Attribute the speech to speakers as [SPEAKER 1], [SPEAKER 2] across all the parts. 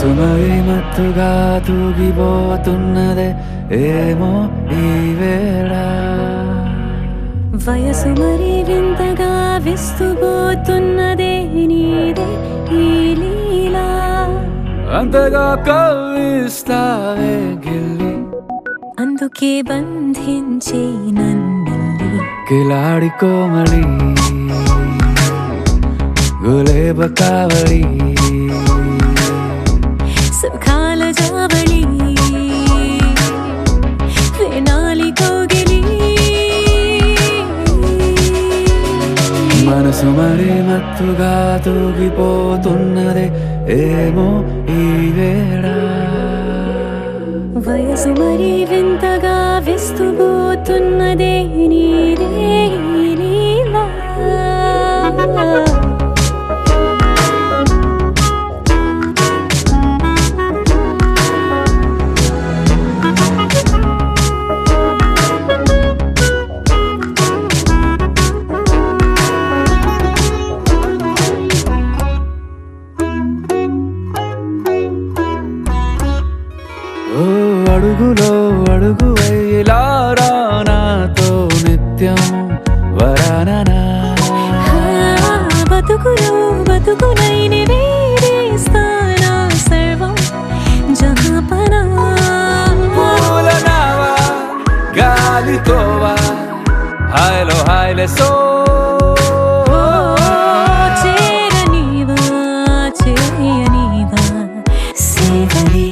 [SPEAKER 1] మనసు మరి మత్తుగా తూగిపోతున్నదే ఏమో ఈ వేళ
[SPEAKER 2] వయసు మరి వింతగా విస్తుపోతున్నదే నీదే ఈ లీలా
[SPEAKER 1] అంతగా కవ్విస్తావే గిల్లి
[SPEAKER 2] అందుకే బంధించే నన్నిల్లి
[SPEAKER 1] కిలాడి కోమలి గులేబ కావలి
[SPEAKER 2] సుఖాల జావళి వేనాలి కోగిలి
[SPEAKER 1] మనసు మరి మత్తుగా తూగిపోతున్నదే ఏమో ఈ వేళ
[SPEAKER 2] వయసు మరి వింతగా విస్తుపోతున్నదే నీదే ఈ లీలా
[SPEAKER 1] అడుగులో అడుగు వేలారా నాతో నిత్యం వరాననా
[SPEAKER 2] బతుకులో బతుకునైని వేరేస్తానా సర్వం జహాపనా
[SPEAKER 1] పూలనావా గాలితోవా హాయ్లో హాయ్లే సో
[SPEAKER 2] చేరనీవా చేయనీవా సేవలే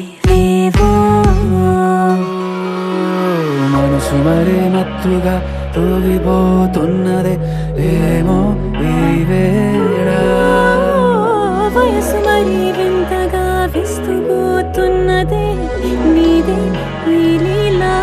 [SPEAKER 1] మనసు మరి మత్తుగా తూగిపోతున్నదే ఏమో ఈ వేళ
[SPEAKER 2] వయసు మరి వింతగా విస్తుపోతున్నదే నీదే ఈ లీలా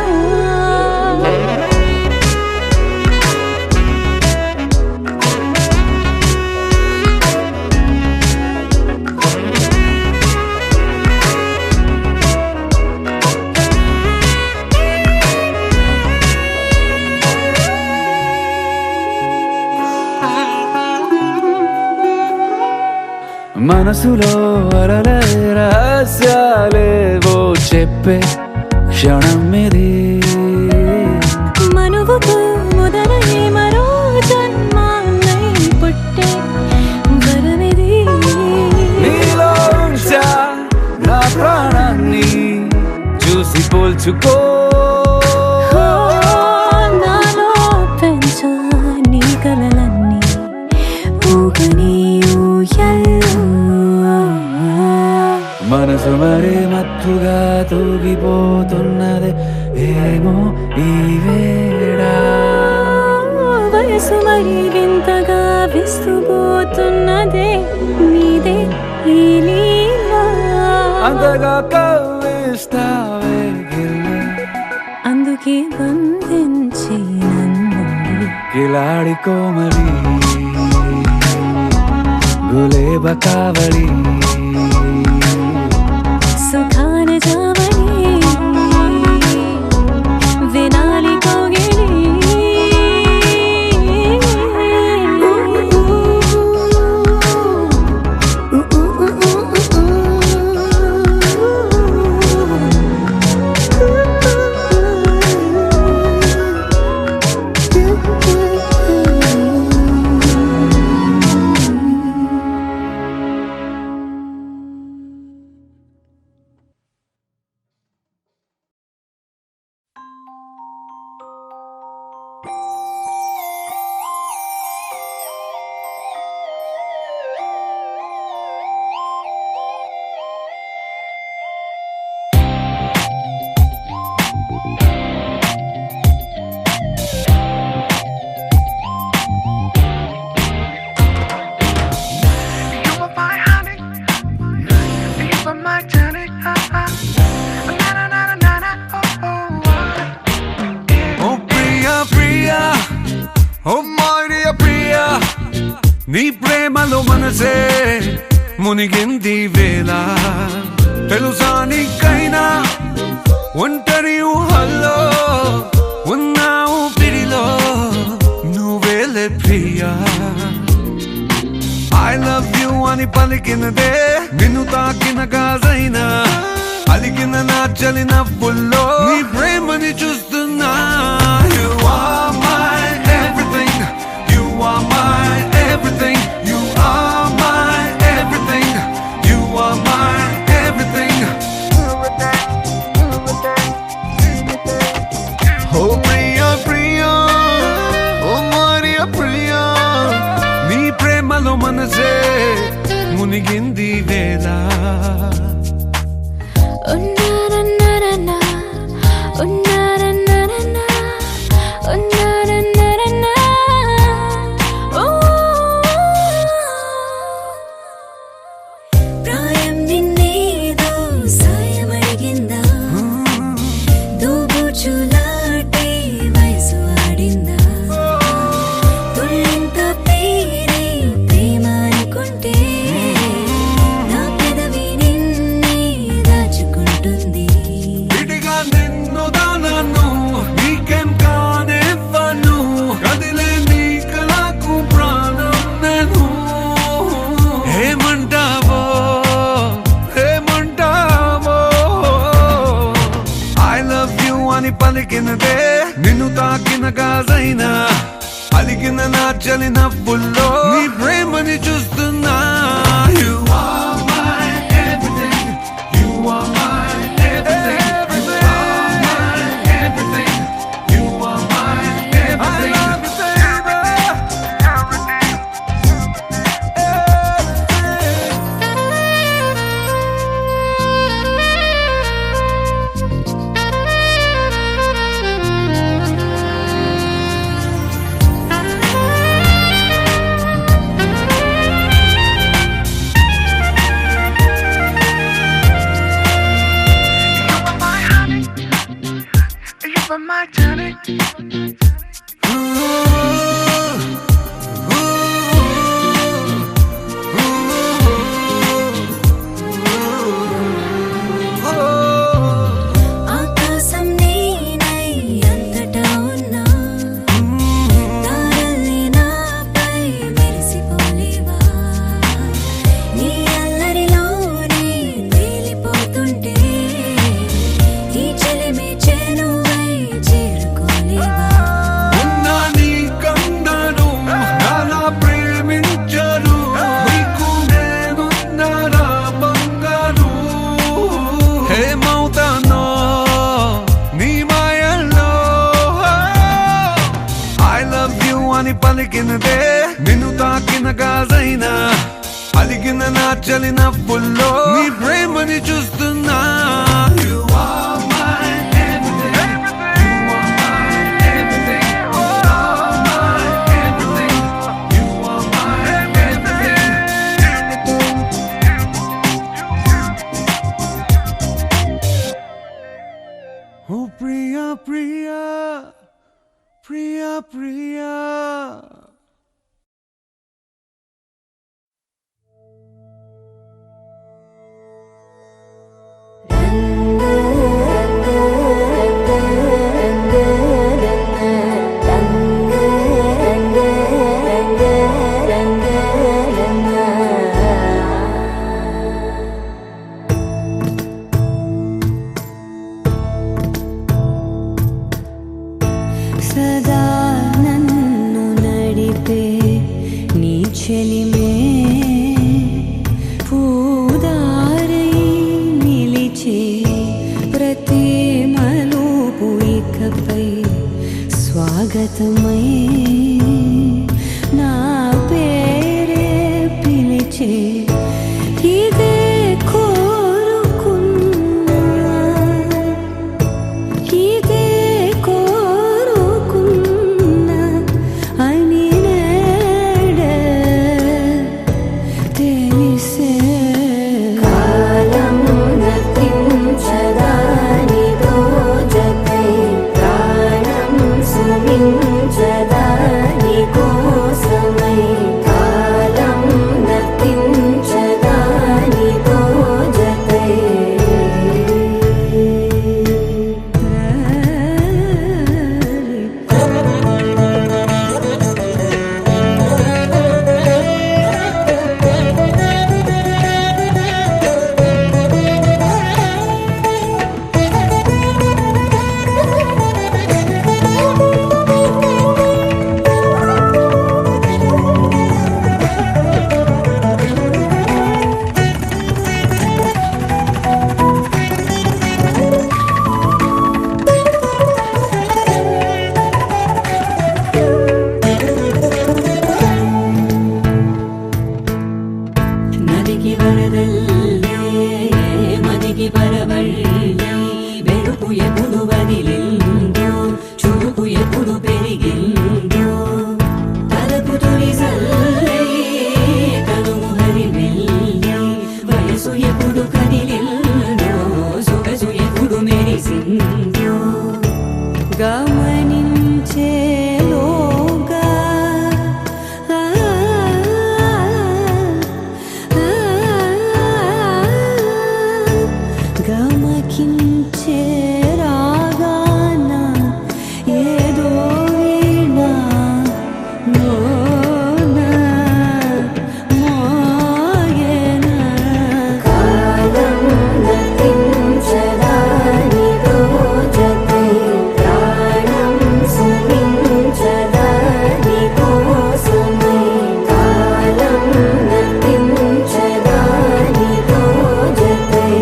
[SPEAKER 1] మనసులో అలలే రహస్యాలేవో చెప్పే క్షణం ఇది
[SPEAKER 2] మనువుకు మొదలై మరో జన్మాన్నై పుట్టే వరమిది
[SPEAKER 1] నీలో ఉంచా నా ప్రాణాన్ని చూసి పోల్చుకో
[SPEAKER 2] నాలో పెంచా నీ కలలన్నీ ఊగని
[SPEAKER 1] మనసు మరి మత్తుగా తూగిపోతున్నదే ఏమో ఈ వేళ
[SPEAKER 2] వయసు మరి వింతగా విస్తుపోతున్నదే నీదే ఈ లీలా
[SPEAKER 1] అంతగా కవ్విస్తావే గిల్లి
[SPEAKER 2] అందుకే బంధించి నన్ను
[SPEAKER 1] కిలాడి కోమలి గులేబ కావలి
[SPEAKER 2] సుఖాన జావళి వినాలి కోగిలి
[SPEAKER 1] నీ ప్రేమలో మనసే మునిగింది వేళ తెలుసా నీకైనా ఒంటరి ఊహల్లో ఉన్నావు పిడిలో నువ్వేలే ప్రియా I love you అని పలికినదే నిన్ను తాకిన గాజై కైనా అలిగిన నా చలి నవ్వుల్లో నీ ప్రేమని చూస్తున్నా. You are my everything, you are my everything, you are my everything, you are my everything. Oh Priya Priya, oh Maria Priya, నీ ప్రేమలో మనసే మునిగింది వేళ. పలికినదే నిన్ను తాకిన గాజైనా అలిగిన నా చలి నవ్వుల్లో నీ ప్రేమని చూస్తున్నా. You are my everything, you are my everything, you are my everything, you are my everything. I love you my tonic. ఆకాశం నేనై అంతటా ఉన్నా తారల్ని నాపై మెరిసిపోలేవా నీ అల్లరిలోనే తేలిపోతుంటే ఈ చెలిమే చేనువై చేరుకోలేవా ఉన్నా నీ కందను నాలా ప్రేమించరు నీకు నేనున్నారా బంగారు హేమవుతానో నీ మాయల్లో I love you అని పలికినదే నిన్ను తాకిన గాజైనా అలిగిన నా చలి నవ్వుల్లో నీ ప్రేమని చూస్తున్నా. You are my everything, you are my everything, you are my everything, you are my everything. Oh Priya Priya, Priya Priya.
[SPEAKER 2] సదా నన్ను నడిపే నీ చెలిమే పూదారై నిలిచే ప్రతి మలుపు ఇకపై స్వాగతమై నా పేరే పిలిచే ఇదే కోరుకున్నా ఇదే కోరుకున్నా అని నేడే తెలిసే కాలం నతించదానిదో జతై ప్రాణం సుమించదాని గమనించేలోగా గమకించే రాగాన ఏదో వీణ మోన మోయన కాలం గతించదానిదో జతై ప్రాణం సలించదాని కోసమై కాలం గతించదానిదో జతై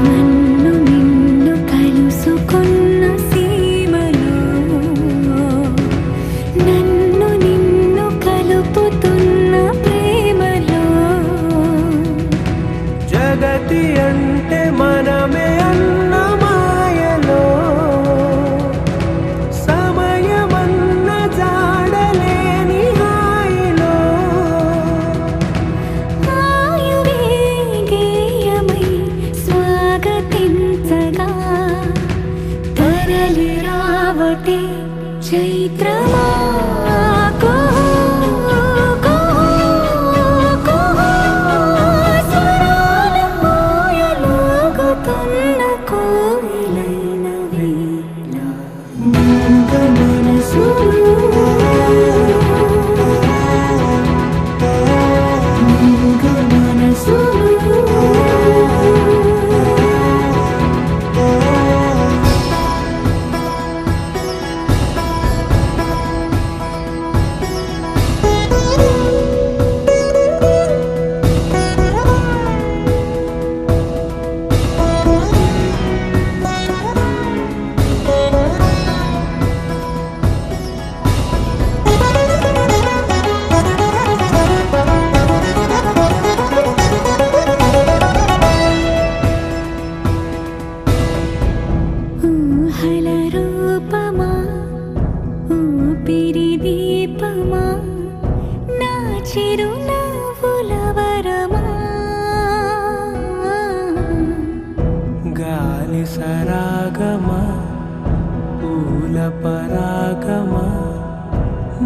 [SPEAKER 2] నన్ను నిన్ను కలుసుకున్న సీమలో నన్ను నిన్ను కలుపుతున్న ప్రేమలో
[SPEAKER 3] జగతి అంటే మనమే అన్న మాయలో సమయమన్న జాడలేని హాయిలో
[SPEAKER 2] ఆయువే గేయమై స్వాగతించగా తరలి రావటే చైత్రమా స్వరాల మోయలాగుతున్న కోయిలైన వేళ మూగ మనసులు మూగ మనసులు ఊహల రూపమా ఊపిరి దీపమా నా చిరునవ్వుల వరమా
[SPEAKER 3] గాలి సరాగమా పూల పరాగమా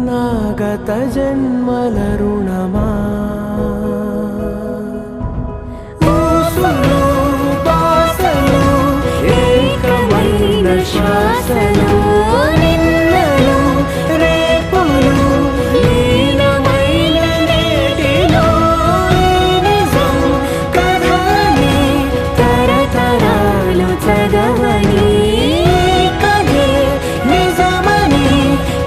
[SPEAKER 3] నాగత జన్మల రుణమా ఊసులు బాసలు ఏకమైన శ్వాసలు
[SPEAKER 2] నిన్నలు
[SPEAKER 3] రేపులు లీనమైన నేటిలో ఈ నిజం
[SPEAKER 2] కథని తరతరాలు చదవని
[SPEAKER 3] కథే నిజమని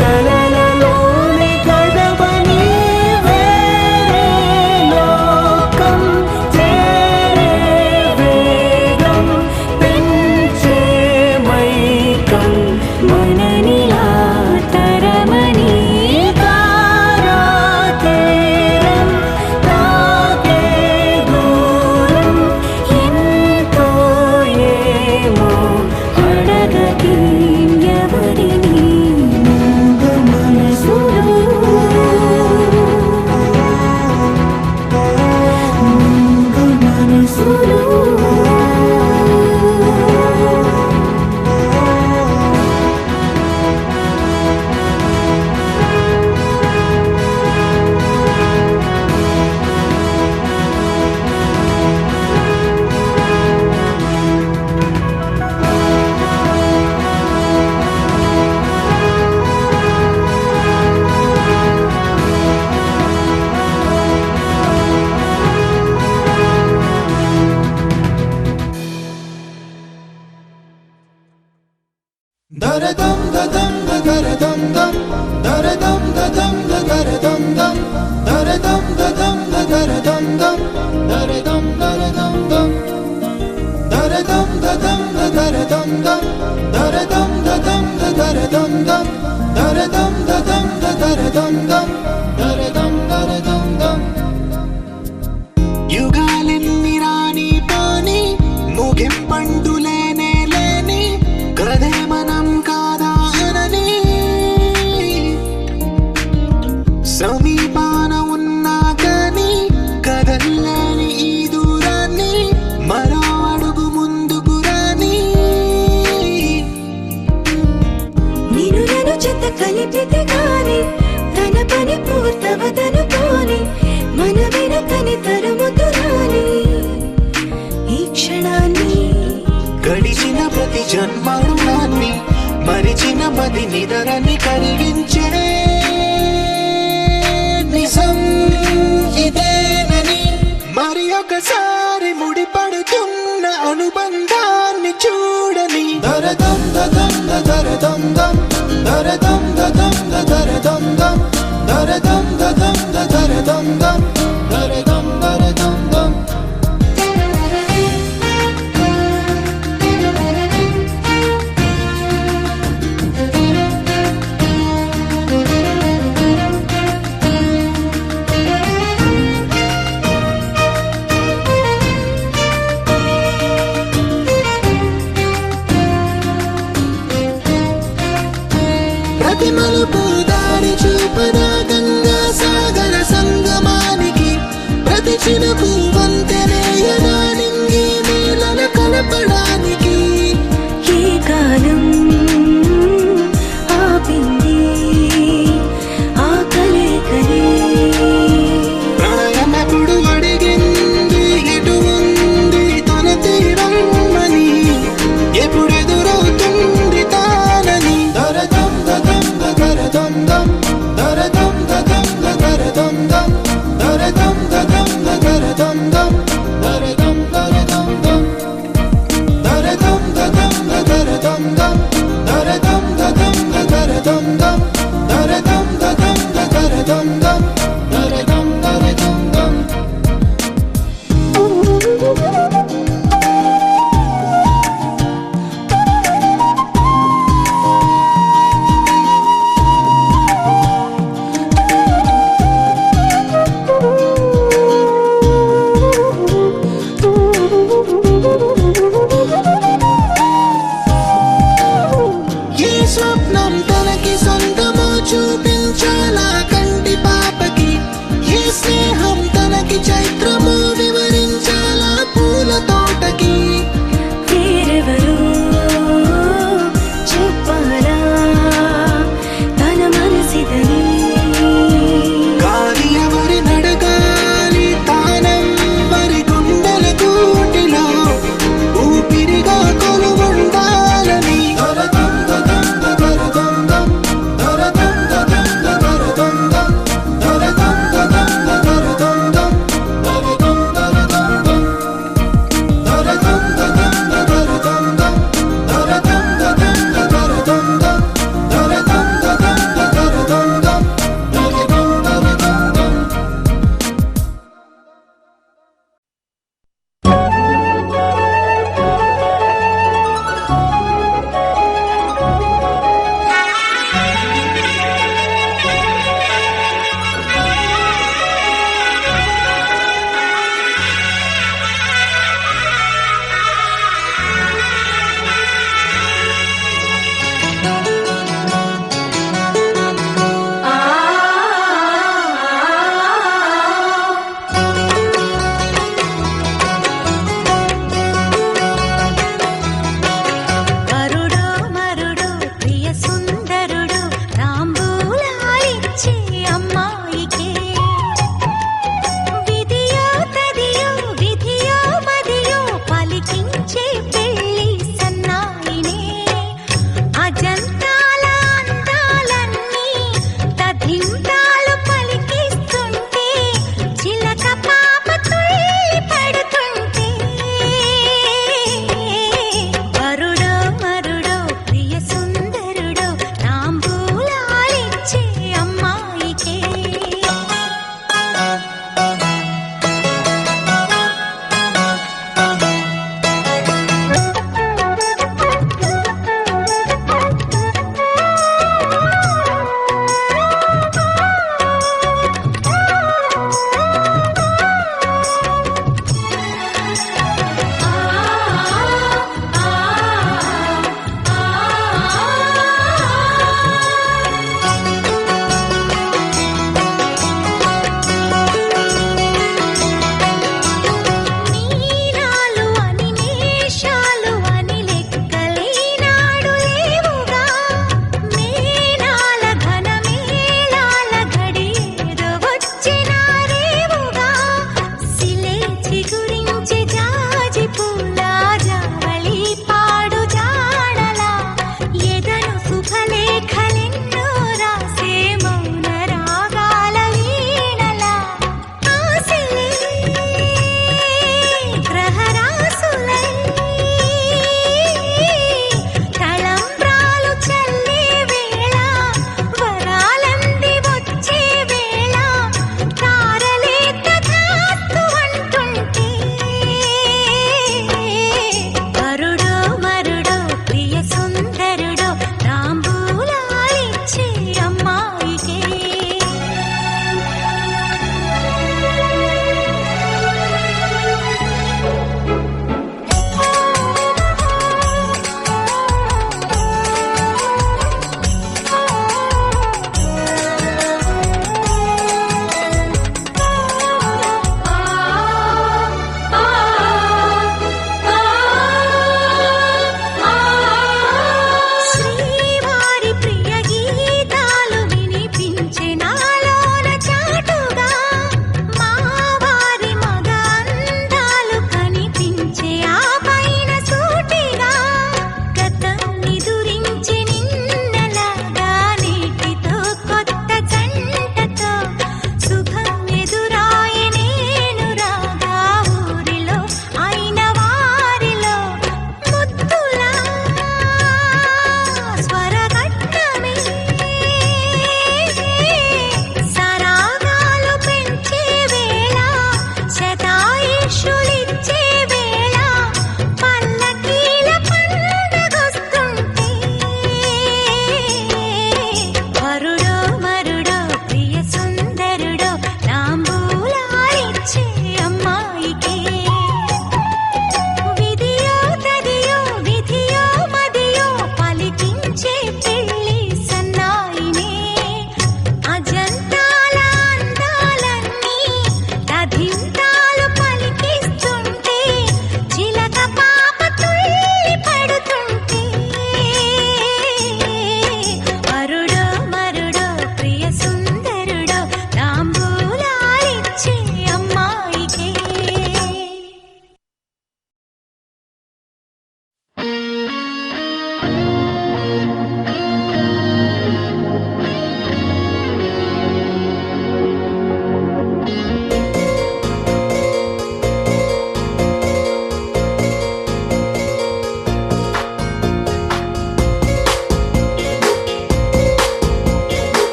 [SPEAKER 3] కలలలోని గడవని వేరే లోకం చేరే వేగం పెంచే మైకం దం దర దం దం దర దం దం దర దం దం దర దం దం దర దం దం యుగాలెన్ని రాని పాని ముగింపండు లేనే లేని కదే మనం కాదా అనని సమీపాన ఉన్నా కానీ కదల్లేని ఈ దూరాన్ని మరో అడుగు ముందుకు రాని
[SPEAKER 2] నేను నన్ను చెత్త కలిపితే గాని తన పని పూర్తవదనుకోని మన వెనకని తరుముతురాని ఈ క్షణాన్ని
[SPEAKER 3] గడిచిన ప్రతి జన్మరుణాన్ని మరిచిన మది నిదరని కరిగించే నిజం ఇదేనని మరి ఒకసారి ముడిపడుతున్న అనుబంధాన్ని చూడని దరదం దం దరదం దం దరదం దం దరదం దం దరదం దం దరదం దం దరదం దం ప్రతి మలుపు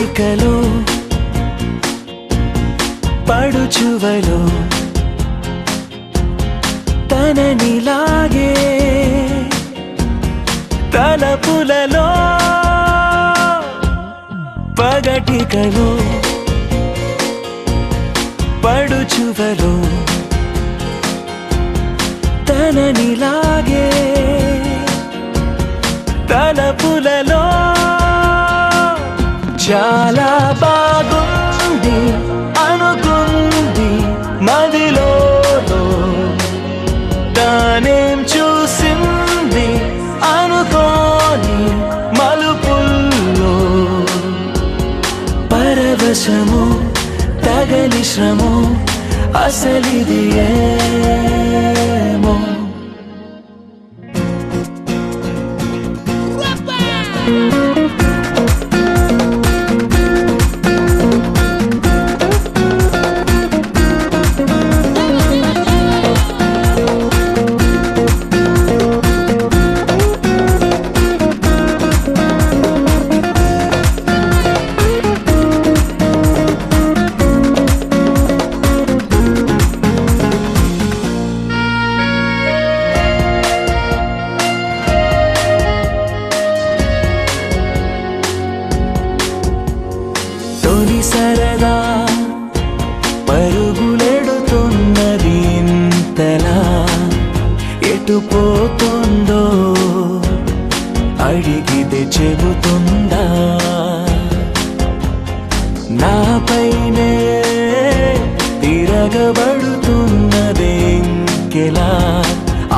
[SPEAKER 4] పగటికలో పడుచువలో తననిలాగే తలపులలో పగటికలో పడుచువలో తననిలాగే తలపులలో చాలా బాగుంది అనుకుంది మదిలో తానేం చూసింది అనుకోని మలుపుల్లో పరవశము తగని శ్రమో అసలిది ఏమో తొలి సరదా పరుగులెడుతున్నది ఇంతలా ఎటు పోతుందో అడిగితే చెబుతుందా నాపైనే తిరగబడుతున్నదే ఇంకెలా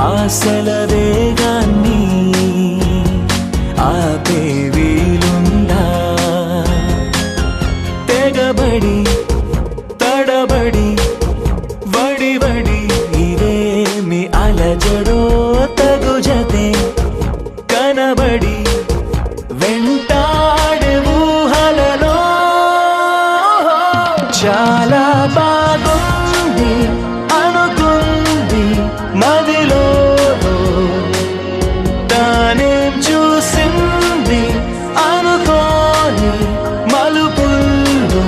[SPEAKER 4] ఆశల వేగాన్ని ఆపే వీలుందా తెగబడి తడబడి వడి వడి ఇదేమి అలజడో తగు జతే కనబడి వెంటాడే ఊహలలో చాలా బాగుంది అనుకుంది మదిలో తానేం చూసింది అనుకోని మలుపుల్లో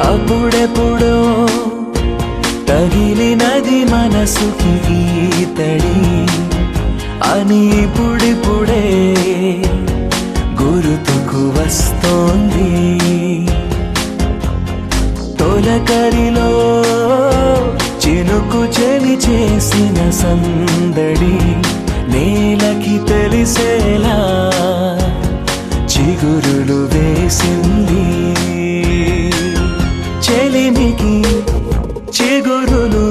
[SPEAKER 4] అప్పుడెప్పుడో తగిలినది మనసుకి ఈతడి అని ఇప్పుడిప్పుడే గుర్తుకు వస్తోంది తొలకరిలో చినుకు చెలి చేసిన సందడి నేలకి తెలిసేలా చిగురులు వేసింది చెలిమికి చిగురులు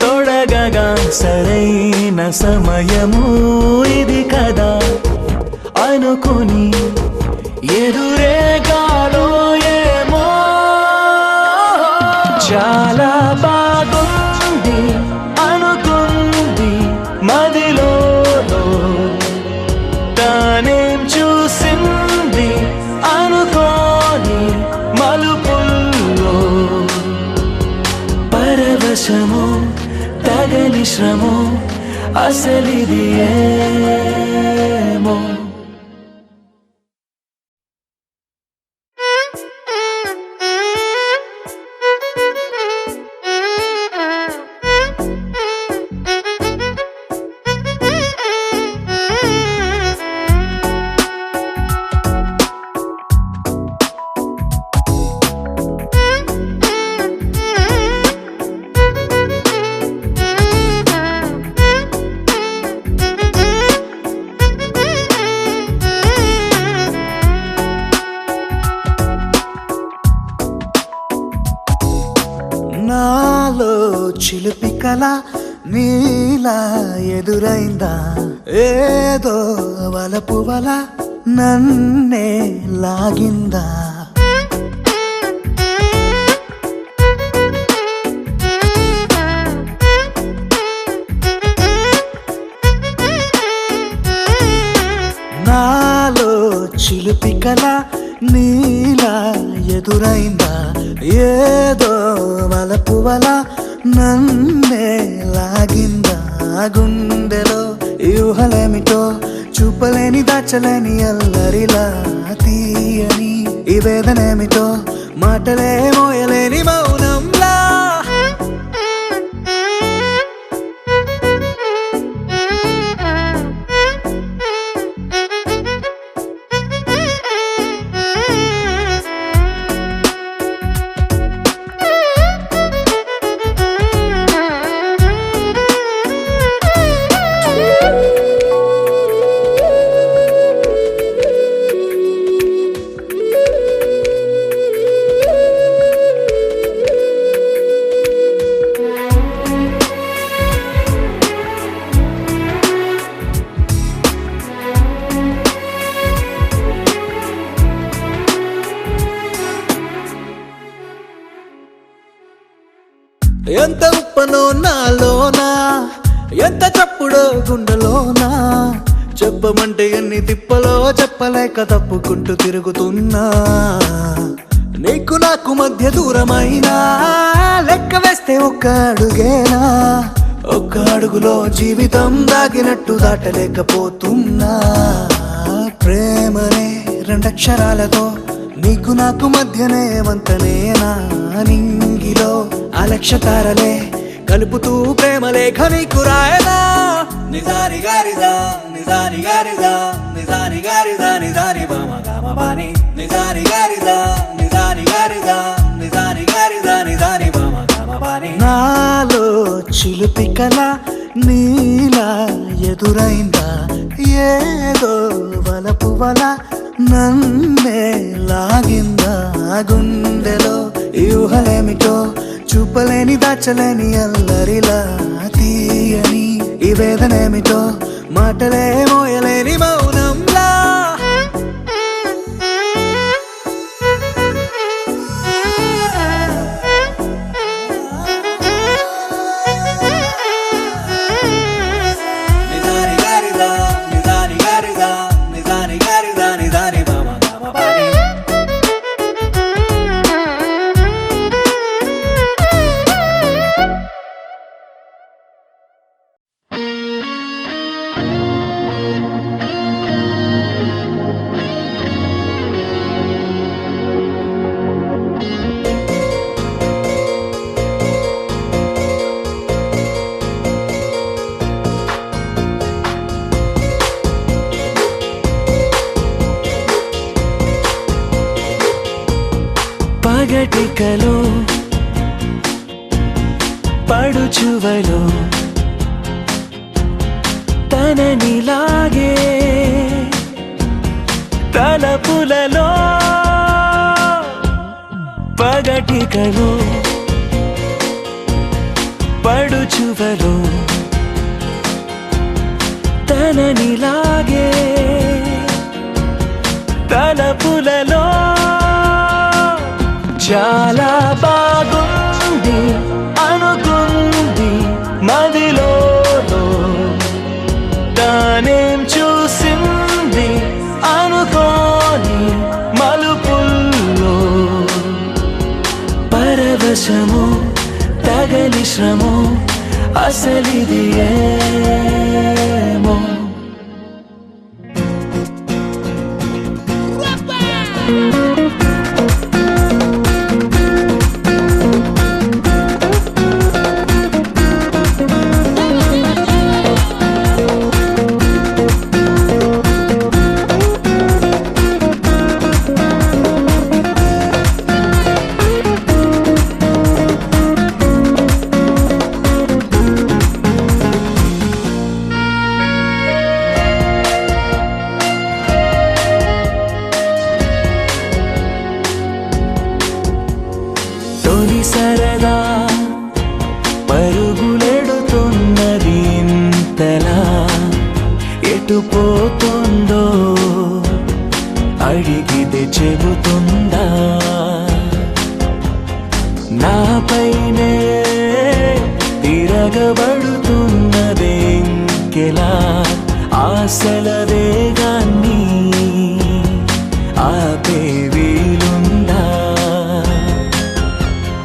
[SPEAKER 4] తొడగగా సరైన సమయము ఇది కదా అనుకుని ఎదురేగాలో ఏమో చాలా బాగుంది అనుకుంది మదిలో తానేం చూసింది అనుకోని మలుపుల్లో పరవశము తగని శ్రమో అసలిది ఏమో
[SPEAKER 3] నాలో చిలిపి కళ నీలా ఎదురైందా ఏదో వలపు వల నన్నే లాగిందా నాలో చిలిపి కల నీలా ఎదురైందా ఏదో వలపు వల నన్నే లాగిందా గుండెలో ఊహలేమిటో చూపలేని దాచలేని అల్లరిలా తీయని ఈ వేదనేమిటో మాటలే మోయలేని మౌనంలా ఎంత ఉప్పనో నాలోనా ఎంత చప్పుడో గుండెలోనా చెప్పమంటే ఎన్ని తిప్పలో చెప్పలేక తప్పుకుంటూ తిరుగుతున్నా నీకు నాకు మధ్య దూరమైనా లెక్క వేస్తే ఒక్క అడుగేనా ఒక్క అడుగులో జీవితం దాగినట్టు దాటలేకపోతున్నా ప్రేమనే రెండక్షరాలతో నీకు నాకు మధ్యనే వంతనేనా నింగిలో అలక్ష్యతారలే కలుపుతూ ప్రేమ లేఖ నీకు రాయనా నిజాని గారిజా నిజాని గారిజా నిజాని గారిజా నిజాని బామ గామ బాని నిజాని గారిజా నిజాని గారిజా నిజాని గారిజా నిజాని బామ గామ బాని నాలో చిలిపి కల నీలా ఎదురైందా ఏదో వలపు వల నన్నే లాగిందా గుండెలో ఊహలేమిటో చూపలేని దాచలేని అల్లరిలా తీయని ఈ వేదనేమిటో మాటలే మోయలేని మౌనంలా నిజాని గారిజా నిజాని గారిజా నిజాని గారిజా నిజాని బామ గామ బాని
[SPEAKER 4] పగటికలో పడుచువలో తననిలాగే తలపులలో పగటికలో పడుచువలో తననిలాగే తలపులలో చాలా బాగుంది అనుకుంది మదిలో తానేం చూసింది అనుకోని మలుపుల్లో పరవశము తగలి శ్రమో అసలిది ఏమో ఎటు పోతుందో అడిగితే చెబుతుందా నాపైనే తిరగబడుతున్నదెంకెలా ఆశల వేగాన్ని ఆపే వీలుందా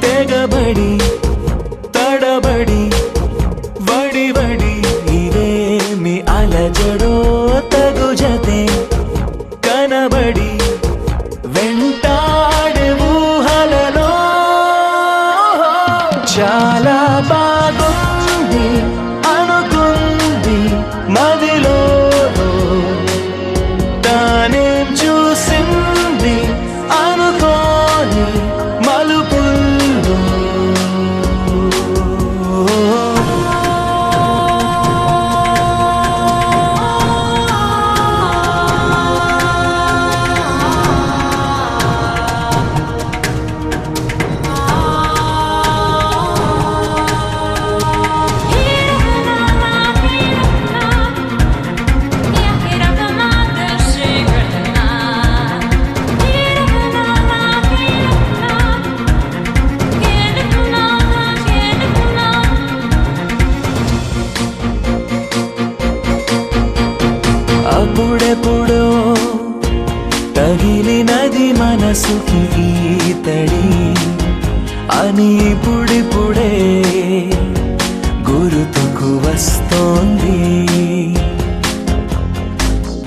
[SPEAKER 4] తెగబడి తడబడి వడి ఇదేమి అలజడో తగు జతే కనబడి వెంటాడే ఊహలలో చాలా బాగుంది అనుకుంది మదిలో తానేం చూసింది అనుకోని మలుపుల్లో అప్పుడెప్పుడో తగిలినది మనసుకి ఈతడి అని ఇప్పుడిప్పుడే గుర్తుకు వస్తోంది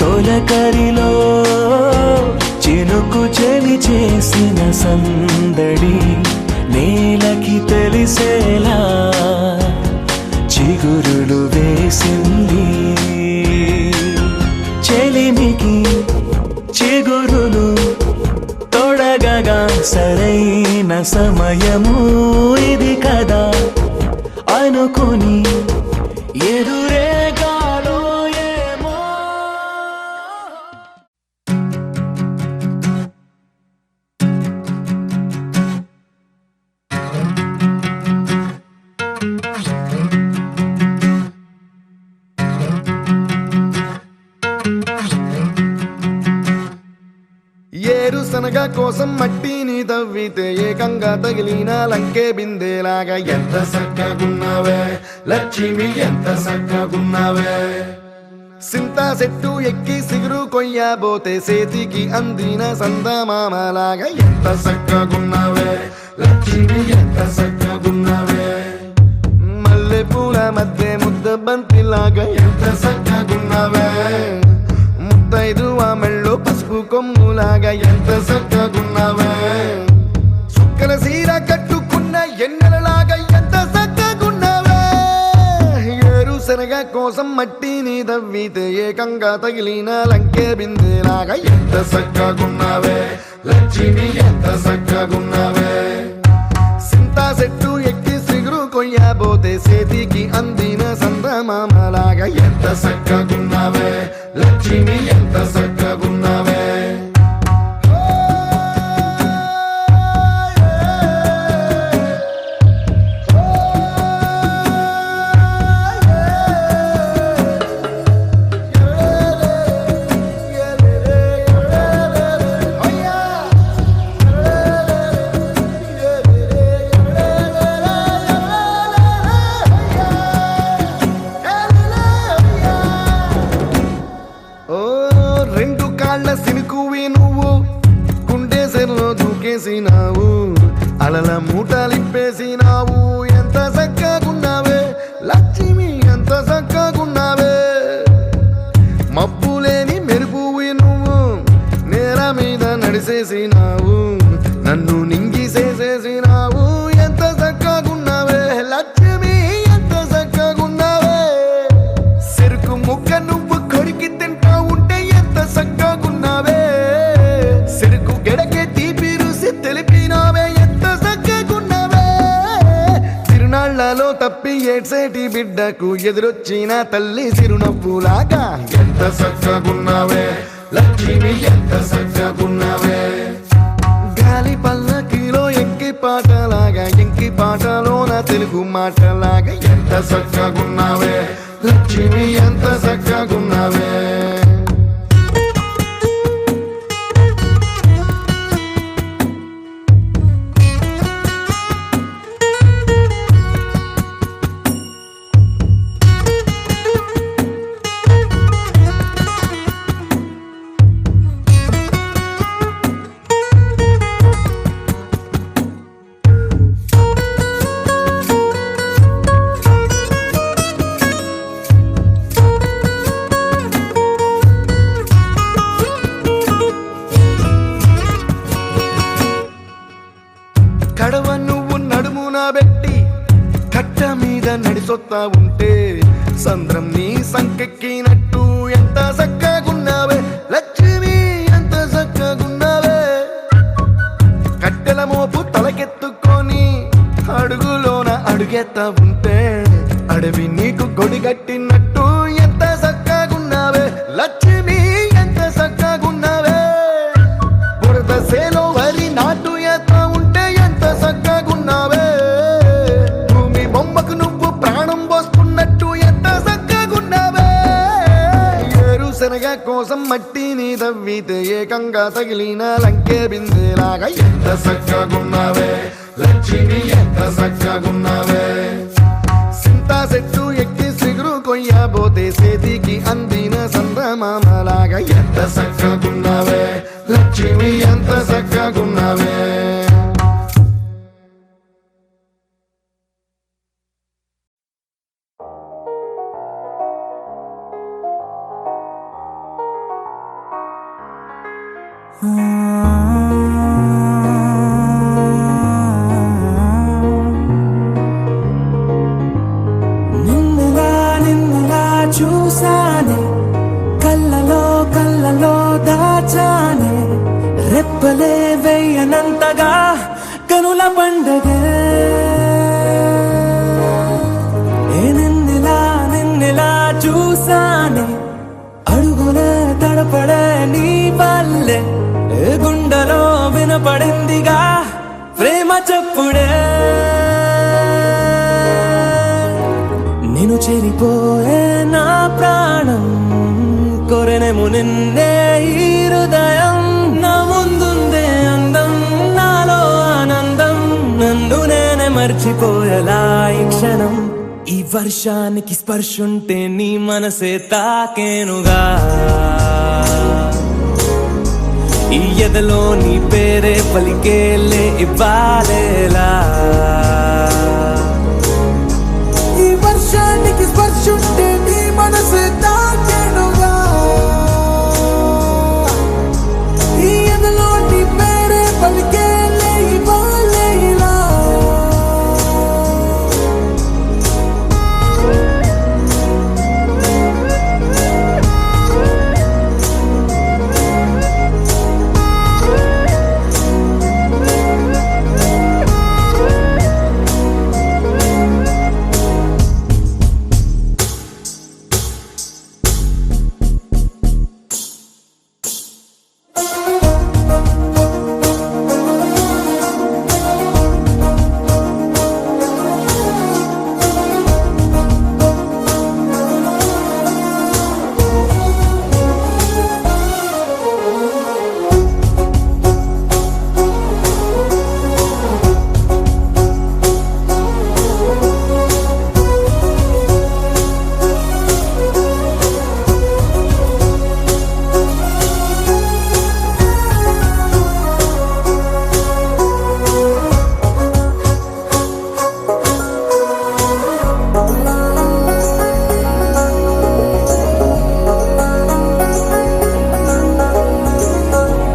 [SPEAKER 4] తొలకరిలో చినుకు చెలి చేసిన సందడి నేలకి తెలిసేలా చిగురులు వేసింది చెలిమికి చిగురులు తొడగగా సరైన సమయము ఇది కదా అనుకుని ఎదురేగాలో ఏమో
[SPEAKER 3] ఏరుశనగ కోసం మట్టిని తవ్వితే ఏకంగా తగిలిన లంకే బిందేలాగా ఎంత సక్కగున్నావే లక్ష్మి ఎంత సక్కగున్నావే సింతా చెట్టు ఎక్కి సిగురు కొయ్యబోతే చేతికి అందిన సందమామలాగా ఎంత సక్కగున్నావే లక్ష్మి ఎంత సక్కగున్నావే మల్లె పూల మధ్య ముద్ద బంతిలాగా ఎంత సక్కగున్నావే ముత్తైదు మెళ్ళో పసుపు కొమ్ములాగా ఎంత సక్కగున్నావే సుక్కల సీర కట్టుకున్న ఎన్నెలలాగా ఎంత సక్కగున్నావే ఏరుశనగ కోసం మట్టిని తవ్వితే ఏకంగా తగిలిన లంకే బిందేలాగా ఎంత సక్కగున్నావే లక్ష్మి ఎంత సక్కగున్నావే సింతా చెట్టు ఎక్కి సిగురు కొయ్యబోతే చేతికి అందిన సందమామలాగా ఎంత సక్కగున్నావే లక్ష్మి ఎంత సక్కగున్నావే సినుకువి నువ్వు గుండెసెల్లో దూకేసినావు అలల మూటలిప్పేసినావు ఎంత సక్కగున్నావే లక్ష్మి ఎంత సక్కగున్నావే మబ్బులేని మెరుపువి నువ్వు నేల మీద నడిసేసినావు నన్ను నింగిసేసేసినావు ఎంత సక్కగున్నావే లక్ష్మి ఎంత సక్కగున్నావే చెరుకు ముక్క నువ్వు కొరికి తింటా ఉంటే ఎంత సక్కగున్నావే చెరుకు గెడకే తీపి రుసి తెలిపినావే ఎంత సక్కగున్నావే తిరునాళ్లలో తప్పి ఏడ్సేటి బిడ్డకు ఎదురొచ్చిన తల్లి చిరునవ్వులాగా ఎంత సక్కగున్నావే లక్ష్మి ఎంత సక్కగున్నావే గాలి పల్లకిలో ఎంకి పాటలాగా ఎంకి పాటలోన తెలుగు మాటలాగా ఎంత సక్కగున్నావే లక్ష్మి ఎంత చక్కగున్నావే కడవ నువ్వు నడుమున పెట్టి కట్ట మీద నడిసొత్తా ఉంటే సంద్రం నీ సంకెక్కినట్టు ఎంత చక్కగున్నావే లక్ష్మి ఎంత చక్కగున్నావే కట్టెల మోపు తలకెత్తుకొని అడుగులోన అడుగెత్తా ఉంటే అడవి నీకు గొడిగట్టినట్టు ఎంత చక్కగున్నావే లక్ష్మి ఎంత చక్కగున్నావే బురద సేలో వరి నాటు ఎత్తా ఉంటే ఎంత చక్కగున్నావే భూమి బొమ్మకు నువ్వు ప్రాణం పోసుకున్నట్టు ఎంత చక్కగున్నావే ఏరుశనగ కోసం మట్టిని తవ్వితే ఏకంగా తగిలిన లంకే బిందెలాగా ఎంత చక్కగున్నావే లక్ష్మి ఎంత చక్కగున్నావే సింతా చెట్టు ఎక్కి సిగురు కొయ్యబోతే చేతికి అందిన సందమామలాగా ఎంత చక్కగున్నావే లక్ష్మి ఎంత చక్కగున్నావే
[SPEAKER 4] నిన్నులా చూసానే కళ్ళలో దాచానే రెప్పలే వెయ్యనంతగా కనుల పండగే నిన్నులా చూసానే అడుగులే తడపడే నీ వల్లే గుండెలో వినపడిందిగా ప్రేమ చెప్పుడే నిన్ను చెరిపోయే నా ప్రాణం కొరెనేమో నిన్నే ఈ హృదయం నా ముందుందే అందం నాలో ఆనందం నన్ను నేనే మర్చిపోయేలా ఈ క్షణం ఈ వర్షానికి స్పర్శుంటే నీ మనసే తాకేనుగా ఈ ఎదలో నీ పేరే పలికేలే ఇవ్వాలేలా ఈ వర్షానికి స్పర్శుంటే నీ మనసు తాకేనుగా ఈ ఎదలో నీ పేరే పలికేలే ఇవ్వాలేలా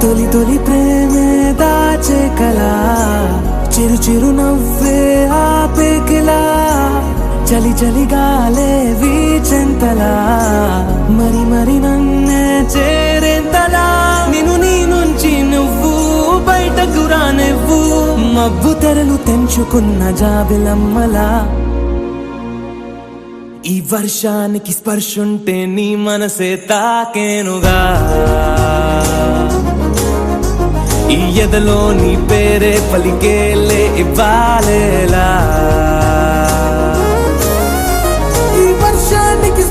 [SPEAKER 4] తొలి ప్రేమే దాచే కలా చిరు నవ్వే ఆపే కిలా చలి గాలే వీచెంతలా మరి నన్నే చేరేంతలా నిన్ను నీ నుంచి నువ్వు బయటకు రానివ్వు మబ్బు తెరలు తెంచుకున్న జాబిలమ్మలా ఈ వర్షానికి స్పర్శుంటే నీ మనసే తాకేనుగా ఈ ఎదలో నీ పేరే పలికేలే ఇవ్వాలేలా ఈ వర్షానికి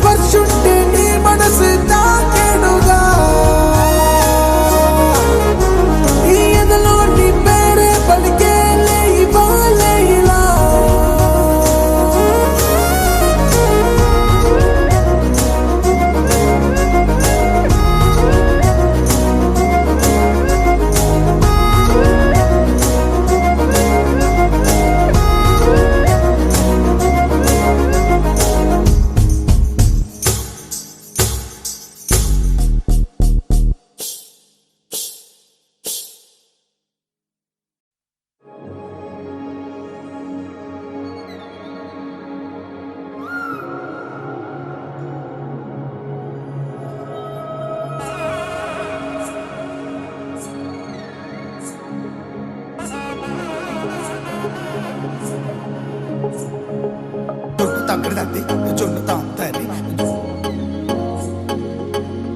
[SPEAKER 3] తక్కడది జొన్ను తాంతది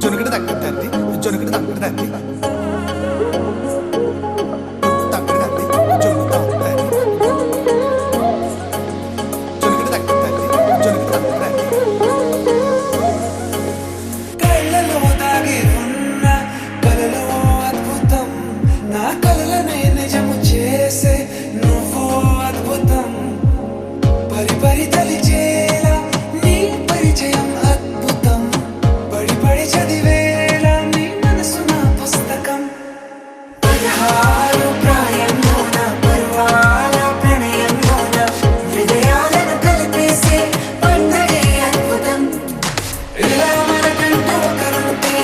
[SPEAKER 3] జొనుకడ తక్కడది జొనుకడ తక్కడది తక్కడది జొన్ను తాంతది జొనుకడ తక్కడది జొనుకడ తక్కడది
[SPEAKER 4] కళ్ళలో దాగి ఉన్న కలలో అద్భుతం నా కలలనే నిజము చేసే నువ్వు అద్భుతం పరి పరి తలిచేలా నీ పరిచయం అద్భుతం పడి పడి చదివేలా నీ మనసు నా పుస్తకం 16 ప్రాయంలోన పర్వాల ప్రణయంలోన హృదయాలను కలిపేసే పండగే అద్భుతం ఇలా మనకంటూ ఒకరుంటే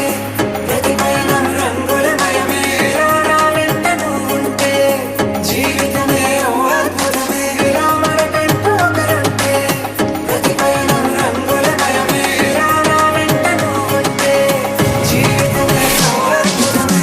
[SPEAKER 4] ప్రతి పయనం రంగులమయమే ఇలా నా వెంట నువ్వుంటే జీవితమే ఓ అద్భుతమే ఇలా మనకంటూ ఒకరుంటే ప్రతి పయనం రంగులమయమే ఇలా నా వెంట నువ్వుంటే జీవితమే ఓ అద్భుతమే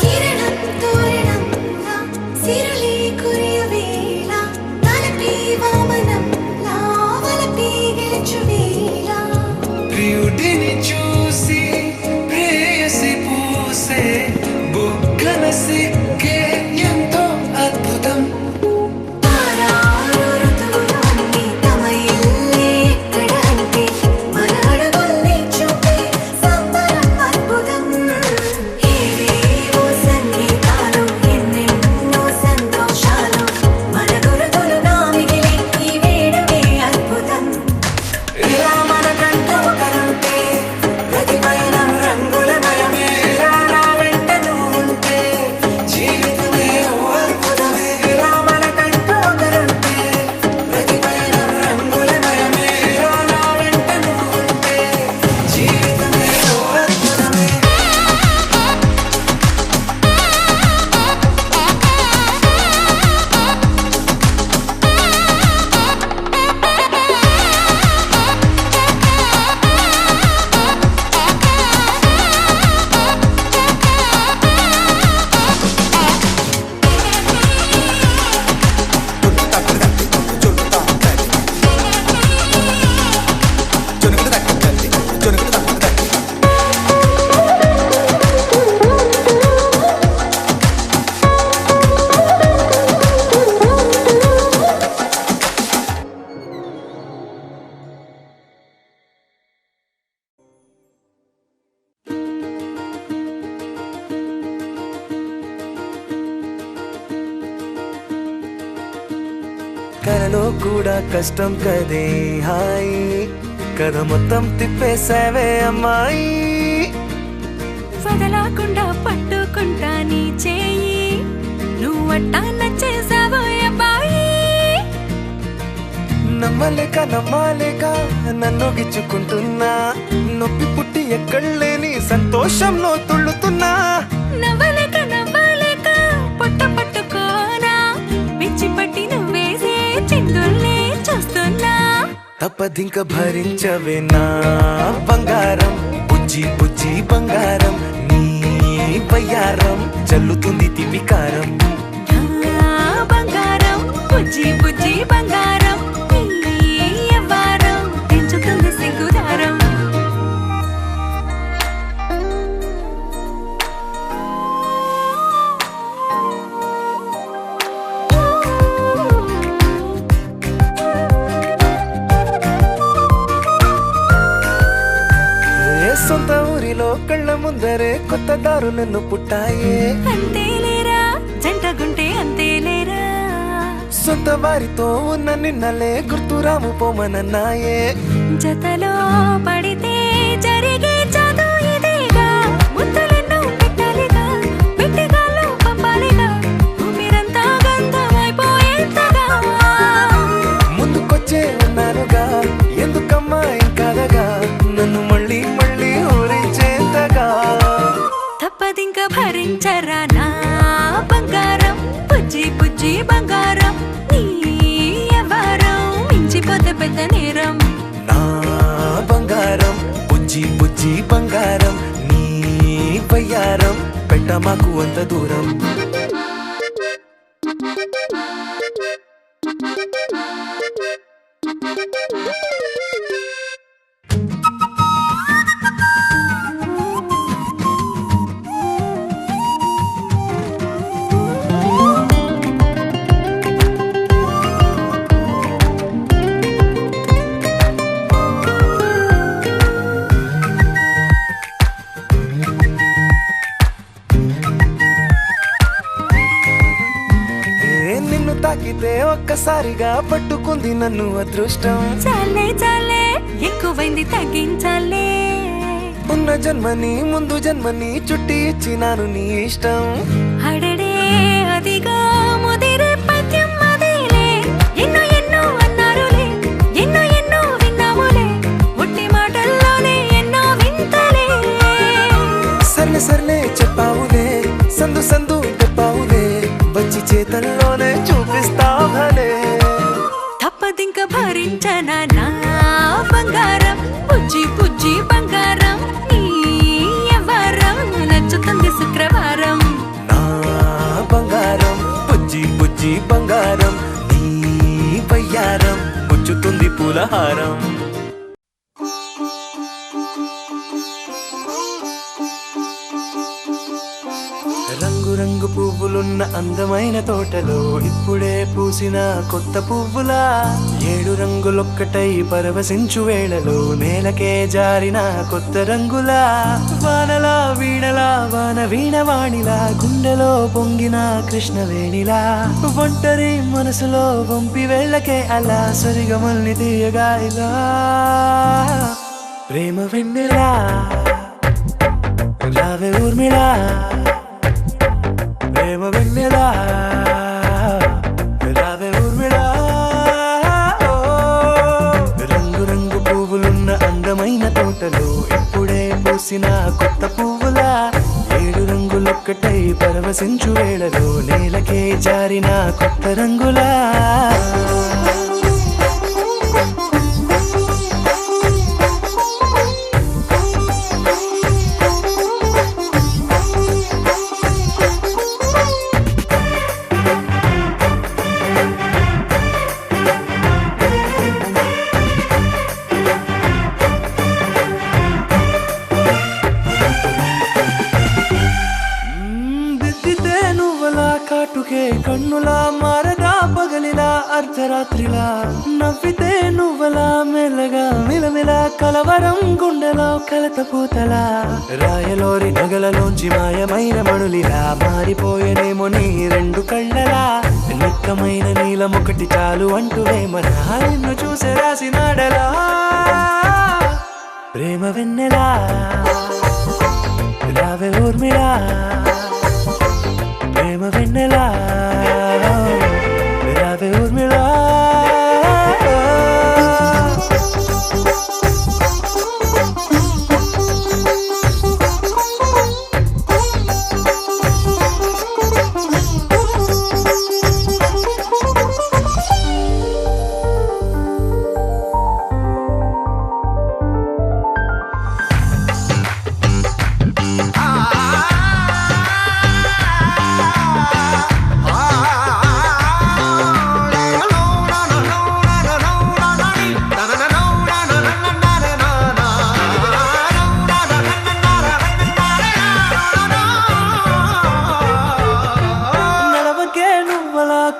[SPEAKER 2] కిరణం తోరణంలా సిరులే కురియవేళ తలపి వామనంలా వలపి గెలుచువేళ
[SPEAKER 4] ప్రియుడిని చూసి ప్రేయసి పూసే బుగ్గన సిగ్గే ఎంతో అద్భుతం
[SPEAKER 2] తారారు ఋతువులన్నీ తమ ఇల్లే ఎక్కడ అంటే మన అడుగుల్ని చూపే సంబరం అద్భుతం ఏవేవో సంగీతాలు ఎన్నెన్నో సంతోషాలు మన గురుతులుగా మిగిలే ఈ వేడుకే అద్భుతం
[SPEAKER 4] ఇలా మనకంటూ ఒకరుంటే ప్రతి పయనం రంగులమయమే ఇలా నా వెంట నువ్వుంటే జీవితమే ఓ అద్భుతమే ఇలా మనకంటూ ఒకరుంటే ప్రతి పయనం రంగులమయమే ఇలా నా వెంట నువ్వుంటే జీవితమే ఓ అద్భుతమే
[SPEAKER 3] జొన్ను తక్కడది జొన్ను తాంతది జొనుకడ తక్కడది జొనుకడ తక్కడది
[SPEAKER 4] కలలో కూడా కష్టం కదే హాయ్ కథ మొత్తం తిప్పేసావే అమ్మాయి
[SPEAKER 5] వదలకుండా పట్టుకుంటా నీ చేయి నువ్వట్టా నచ్చేసావో అబ్బాయి
[SPEAKER 4] నమ్మలేక నమ్మలేక నన్ను గిచ్చుకుంటున్నా నొప్పి పుట్టి ఎక్కడలేని సంతోషంలో తుళ్ళుతున్నా
[SPEAKER 5] నవ్వలేక నవ్వలేక పొట్ట పట్టుకోనా పిచ్చి పట్టి నువ్వేసే చిందుల్ని చూస్తున్నా
[SPEAKER 4] తప్పదింక భరించవే నా బంగారం బుజ్జి బుజ్జి బంగారం నీ బయ్యారం చల్లుతుంది తివికారం
[SPEAKER 5] నా బంగారం బుజ్జి బుజ్జి బంగారం నీ యవ్వారం పెంచుతుంది సిగ్గుదారం
[SPEAKER 4] ఏ సొంత ఊరిలో కళ్ళ ముందరే కొత్త దారులను పుట్టాయే
[SPEAKER 5] అంతేలేరా జంటగుంటే అంతేలేరా
[SPEAKER 4] సొంత వారితో ఉన్న నిన్నలే గుర్తురాము పోమనన్నాయే
[SPEAKER 5] జతలో పడితే జరిగే చదు ఇదేగా ముద్దలెన్నో పెట్టాలిగా పెట్టిగాల్లో పంపాలిగా ఊపిరంతా గంధమైపోయేంతగా
[SPEAKER 4] ముందుకొచ్చే ఉన్నానుగా ఎందుకమ్మా ఇంకాదగా
[SPEAKER 5] తప్పదింక భరించరా నా బంగారం బుజ్జి బుజ్జి బంగారం నీ ఎవరం మించిపోతే పెద్ద నేరం
[SPEAKER 4] నా బంగారం బుజ్జి బుజ్జి బంగారం నీ వయ్యారం పెట్ట మాకు అంత దూరం నిన్ను తాకితే ఒక్కసారిగా పట్టుకుంది నన్ను అదృష్టం
[SPEAKER 5] చాలే చాలే ఎక్కువైంది తగ్గించాలే
[SPEAKER 4] ఉన్న జన్మని ముందు జన్మని చుట్టి ఇచ్చినాను నీ ఇష్టం
[SPEAKER 5] అడడే అదిగా ముదిరే పద్యం అదేలే ఎన్నో ఎన్నో అన్నారులే ఎన్నో ఎన్నో విన్నాములే ఉట్టి మాటల్లోనే ఎన్నో వింతలే
[SPEAKER 4] సర్లే సర్లే చెప్పావులే సందు సందు తెప్పావులే వచ్చి చేతల్లోనే చూపిస్తావనే
[SPEAKER 5] తప్పదింక భరించనా నా బంగారం బుజ్జి బుజ్జి బంగారం నీ ఎవరం నచ్చుతుంది శుక్రవారం
[SPEAKER 4] నా బంగారం బుజ్జి బుజ్జి బంగారం నీ వయ్యారం పుచ్చుతుంది పూలహారం రంగు రంగు పువ్వులున్న అందమైన తోటలో ఇప్పుడే పూసిన కొత్త పువ్వులా 7 రంగులొక్కటై పరవశించు వేళలో నేలకే జారిన కొత్త రంగులా వానలా వీణలా వాన వీణవాణిలా గుండెలో పొంగిన కృష్ణవేణిలా ఒంటరి మనసులో వంపి వేళ్ళకే అలా సరిగమల్ని తీయగా ఇలా ప్రేమ వెన్నెలా రావే ఊర్మిళా ప్రేమ వెన్నెలా రావే ఊర్మిళా రంగు రంగు పువ్వులున్న అందమైన తోటలో ఇప్పుడే పూసిన కొత్త పువ్వులా 7 రంగులొక్కటై పరవశించు వేళలో నేలకే జారిన కొత్త రంగులా దిద్దితే నువ్వలా కాటుకే కన్నులా మారగా పగలిలా అర్ధరాత్రిలా నవ్వితే నువ్వలా మెల్లగా మిలమిలా కలవరం గుండెలో కలత పూతలా రాయలోరి నగలలోంచి మాయమైన మణులిలా మారిపోయేనేమో నీ 2 కళ్ళలా నిక్కమైన నీలమొకటి చాలు అంటూ వేమనా నిన్ను చూసే రాసినాడలా ప్రేమ వెన్నెలా రావే ఊర్మిళా ప్రేమ వెన్నెలా రావే ఊర్మిళా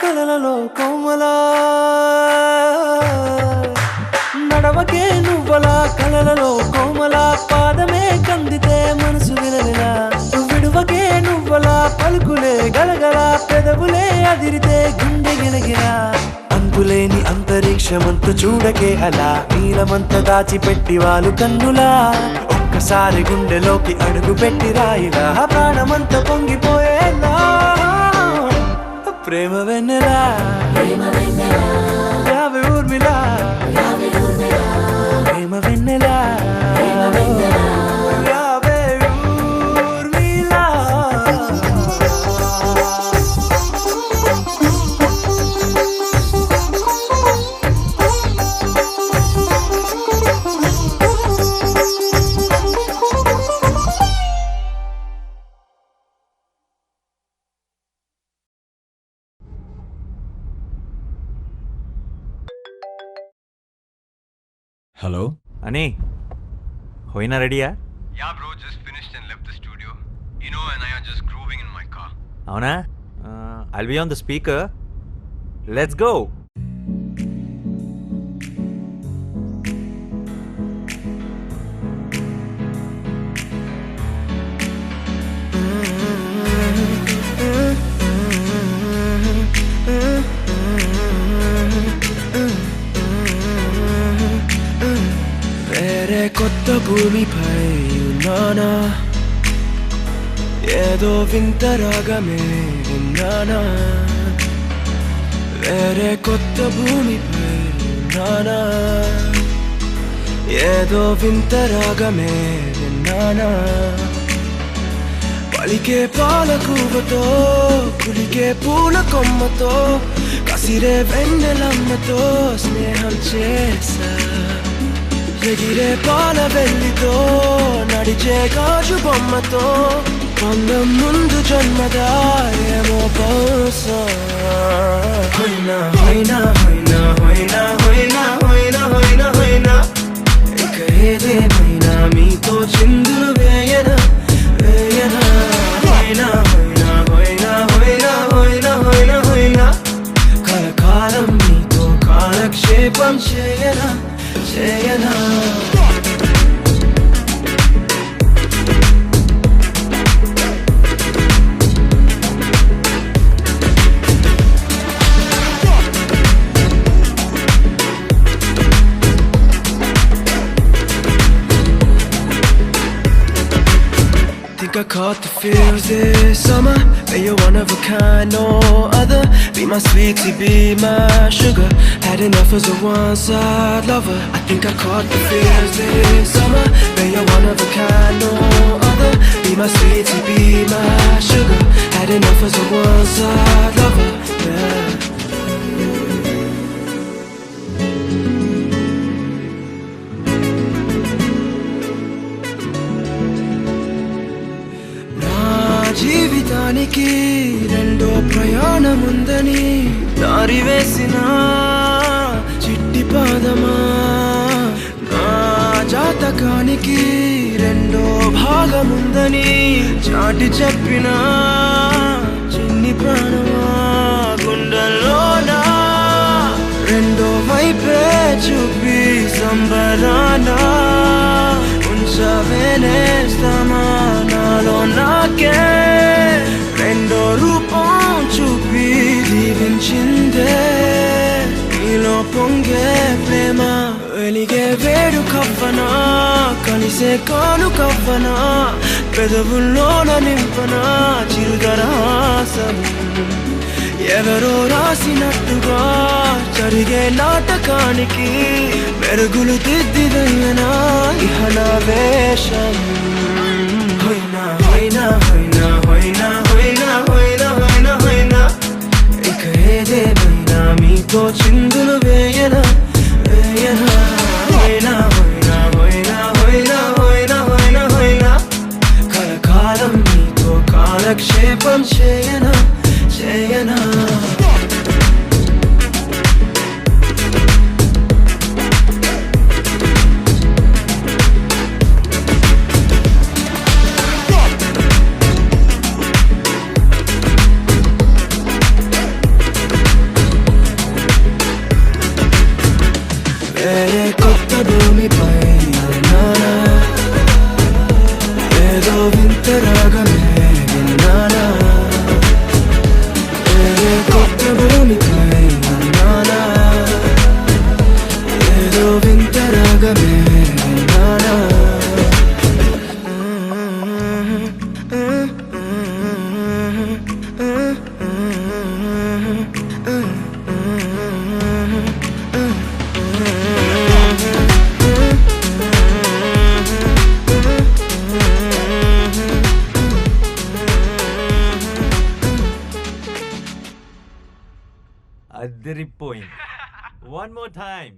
[SPEAKER 4] కలలలో కోమలా నడవకే నువ్వలా కలలలో కోమలా పాదమే కందితే మనసు విలవిలా విడువకే నువ్వలా పలుకులే గలగల పెదవులే అదిరితే గుండె గిలగిలా అంతులేని అంతరిక్షమంత చూడకే అలా నీలమంత దాచిపెట్టి వాళ్ళు కన్నులా ఒక్కసారి గుండెలోకి అడుగు పెట్టి రాయిలా ప్రాణమంత పొంగిపోయేలా ప్రేమ వెన్నెలా రావే ఊర్మిళా ప్రేమ వెన్నెలా రావే ఊర్మిళా
[SPEAKER 6] హలో
[SPEAKER 7] అని హోయినా రెడీయా?
[SPEAKER 6] Yeah bro, just finished and left the studio. Eno and I are just grooving in my car.
[SPEAKER 7] అవునా? I'll be on the speaker. Let's go.
[SPEAKER 4] వేరే కొత్త భూమిపై ఉన్నానా, ఏదో వింత రాగమే విన్నానా. వేరే కొత్త భూమిపై ఉన్నానా, ఏదో వింత రాగమే విన్నానా. పలికే పాలకూవతో కులికే పూల కొమ్మతో కసిరే వెన్నెలమ్మతో స్నేహం చేసా. ఎగిరే పాల వెల్లితో నడిచే గాజు బొమ్మతో పొందం ముందు జన్మదా ఏమో బహుశా. హోయినా హోయినా హోయినా హోయినా హోయినా హోయినా హోయినా హోయినా ఇక ఏదేమైనా మీతో చిందులు వేయనా వేయనా. హోయినా హోయినా హోయినా హోయినా హోయినా హోయినా హోయినా కలకాలం మీతో కాలక్షేపం చేయనా చేయనా. Think I caught the feels this summer. But you're one of a kind, no other. Be my sweetie, be my sugar. Had enough as a one-side lover. I think I caught the feels this summer. But you're one of a kind, no other. Be my sweetie, be my sugar. Had enough as a one-side lover. Yeah. జీవితానికి రెండో ప్రయాణముందని దారి వేసిన చిట్టి పాదమా. నా జాతకానికి రెండో భాగముందని చాటి చెప్పిన చిన్ని ప్రాణమా. గుండెల్లోనా రెండో వైపే చూపి సంబరానా ఉంచవేనేస్తామా. నాలో నాకే రెండో రూపం చూపి దీవించిందే నీలో పొంగే ప్రేమ. వెలిగే వేడు కవ్వనా కలిసే కాను కవ్వనా పెదవుల్లోన నింపనా చిరుదరహాసం. ఎవరో రాసినట్టుగా జరిగే నాటకానికి మెరుగులు దిద్దిదయ్యనా ఇహనా వేషం. హోయినా హోయినా హోయినా హోయినా హోయినా హోయినా హోయినా హోయినా ఇక ఏదేమైనా మీతో చిందులు వేయనా వేయనా. హోయినా హోయినా హోయినా హోయినా హోయినా హోయినా హోయినా కలకాలం మీతో కాలక్షేపం చేయనా చేయనా. వేరే కొత్త భూమిపై ఉన్నానా, ఏదో వింత రాగమే విన్నానా. వేరే కొత్త భూమిపై ఉన్నానా, ఏదో వింత రాగమే విన్నానా.
[SPEAKER 7] అదిరిపోయింది. One more time.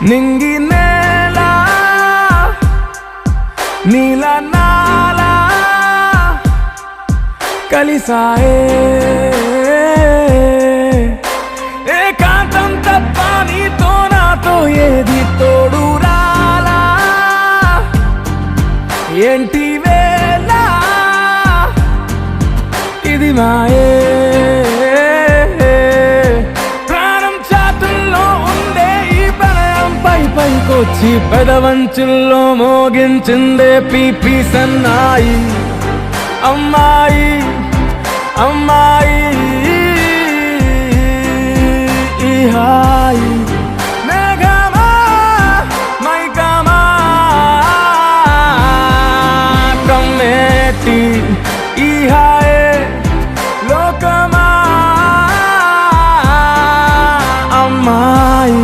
[SPEAKER 1] నింగి నేల నీల నాల కలిసాయే ఏకాంతం తప్ప నీతో నాతో ఏది తోడు రాలా ఏంటి వేళ ఇది మాయే ప్రాణం చాతుల్లో ఉండే ఈ ప్రణయం పైకొచ్చి పెదవంచుల్లో మోగించిందే పీపీ సన్నాయి అమ్మాయి అమ్మాయి ఈ హాయి మేఘమా మైకమా కమ్మేటి ఈ హాయే లోకమా అమ్మాయి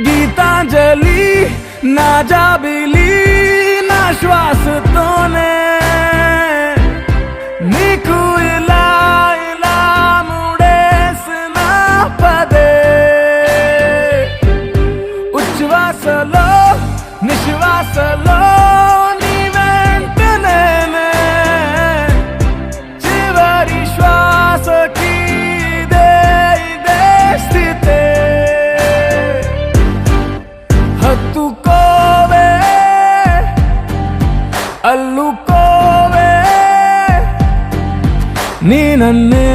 [SPEAKER 1] గీతాంజలి నా జాబిలి నా శ్వాసతోనే నీకు ఇలా ఇలా ముడేసిన పదే ఉచ్ఛ్వాసలో నిశ్వాసలో నీ వెంట నేనే చివరి శ్వాసకి ఇదే స్థితే హత్తుకోవే అల్లుకోవే నీ నన్నే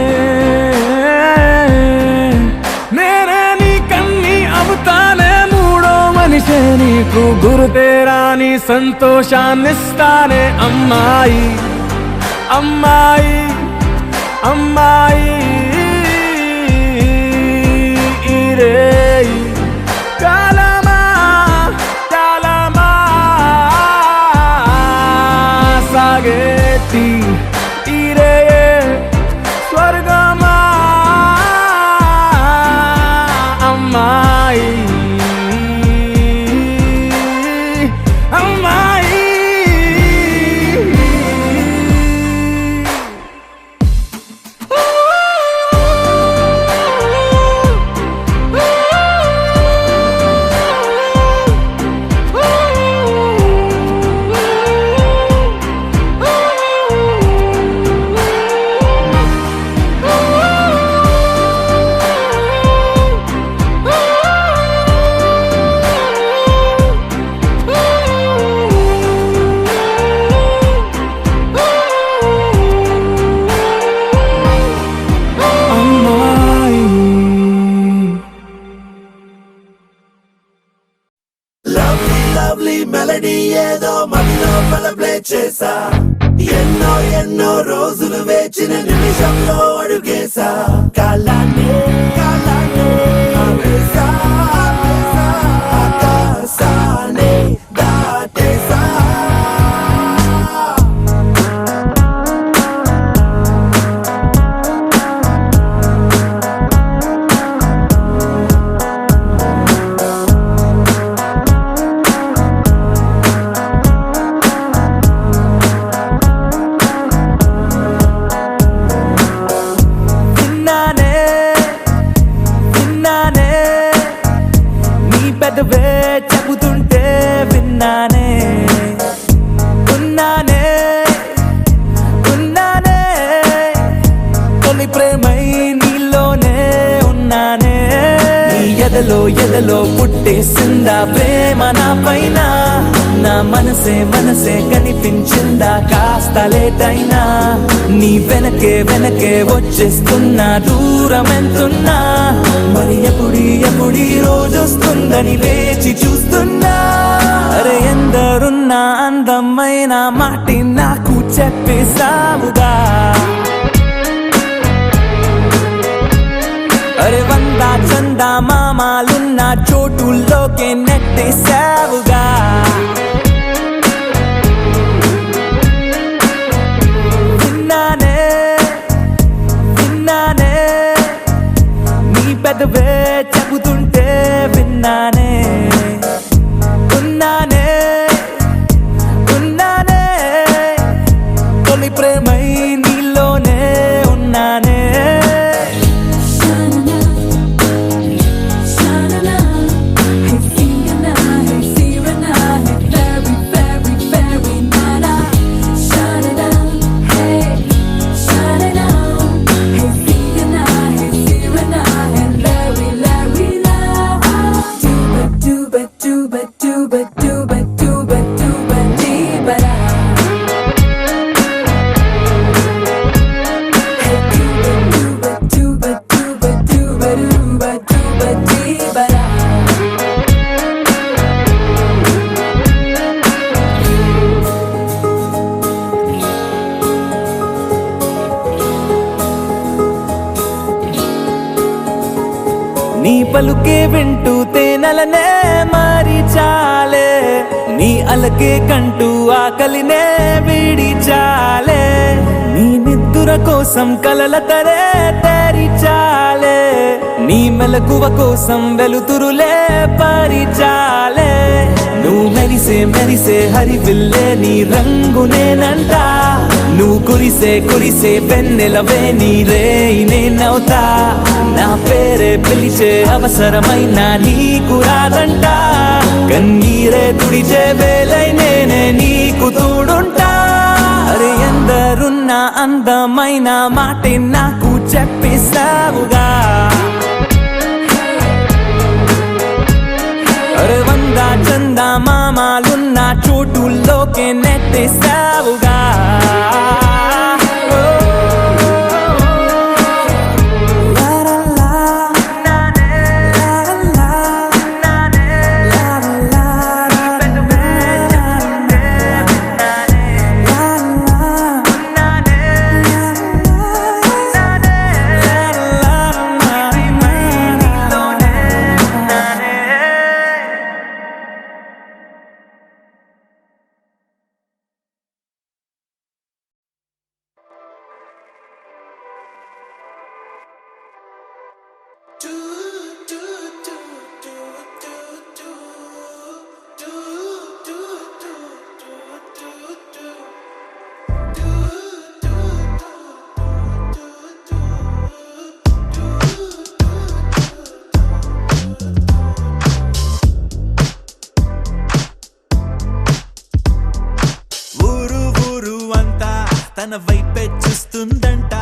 [SPEAKER 1] నేనే నీ కన్ని అవుతానే మూడో మనిషే నీకు గురుతేరాని సంతోషాన్నిస్తానే అమ్మాయి అమ్మాయి అమ్మాయి ఈ రేయి కాలమా కాలమా సాగేటి ఈ రేయే స్వర్గమా అమ్మాయి అమ్మాయి
[SPEAKER 3] లవ్లీ మెలడీ ఏదో మనలో ప్లే చేసా ఎన్నో ఎన్నో రోజులు వేచిన నిమిషంలో అడుగేసా కాలాన్ని కాలాన్ని ఆపేసా ఆపేసా ఆకాశాన్ని దాటేసా
[SPEAKER 4] పెదవే చెబుతుంటే విన్నానే ఉన్నానే ఉన్నానే తొలి ప్రేమై నీలోనే ఉన్నానే నీ ఎదలో ఎదలో పుట్టేసిందా ప్రేమ నా పైన నా మనసే మనసే కనిపించిందా కాస్త లేట్ అయినా నీ వెనకే వెనకే వచ్చేస్తున్నా దూరం ఎంతున్నా మరి ఎప్పుడీ రోజు వస్తుందని వేచి చూస్తున్నా అరే ఎందరున్నా అందమైన మాటి నాకు చెప్పేసావుగా అరే వందా చందా మామాలున్న చోటుల్లోకే నెట్టేసావుగా విన్నానే విన్నానే నీ పెదవే చెబుతుంటే విన్నానే ఉన్నానే ఉన్నానే తొలి ప్రేమై నీలోనే ఉన్నానే నీ పలుకే వింటూ తేనెలనే మారి చాలే నీ అలకే కంటూ ఆకలినే వీడి చాలే నీ నిద్దుర కోసం కలల తరే తేరి చాలే నీ మెలకువ కోసం వెలుతురులే పరిచాలే నువ్వు మెరిసే మెరిసే హరివిల్లే నీ రంగునేనంట నువ్వు కురిసే పెన్నెలవే నీ రేయి నేనవుతా నా పేరే పిలిచే అవసరమైన నీకు రాదంట కన్నీరే తుడిచే వేలై నేనే నీకు తోడుంటా అరే ఎందరున్న అందమైన మాటే నాకు చెప్పేసావుగా అరే వందా చందా మామాలున్న చోటుల్లోకే నెట్టేసావుగా
[SPEAKER 8] తన వైపే చూస్తుందంట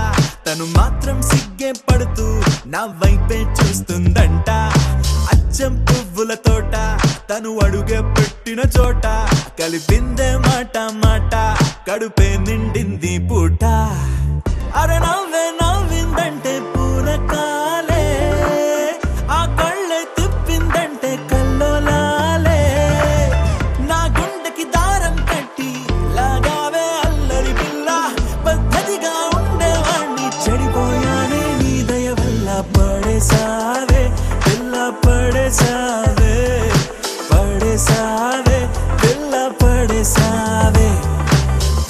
[SPEAKER 8] తను మాత్రం సిగ్గే పడుతూ నా వైపే చూస్తుందంట అచ్చం పువ్వుల తోట తను అడుగే పెట్టిన చోట కలిపిందే మాట మాట కడుపే నిండింది పూట అరే నవ్వే నవ్విందంటే పూనకాలే ఆ కళ్ళే తిప్పిందంటే కల్లోలాలే నా గుండెకి దారం కట్టి లాగావే అల్లరి పిల్ల పద్ధతిగా ఉండేవాణ్ణి చెడిపోయానే నీ దయ వల్ల పడేసావే పిల్ల పడేసావే పడేసావే పిల్ల పడేసావే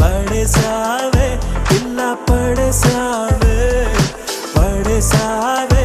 [SPEAKER 8] పడేసావే పిల్ల పడేసావే పడేసావే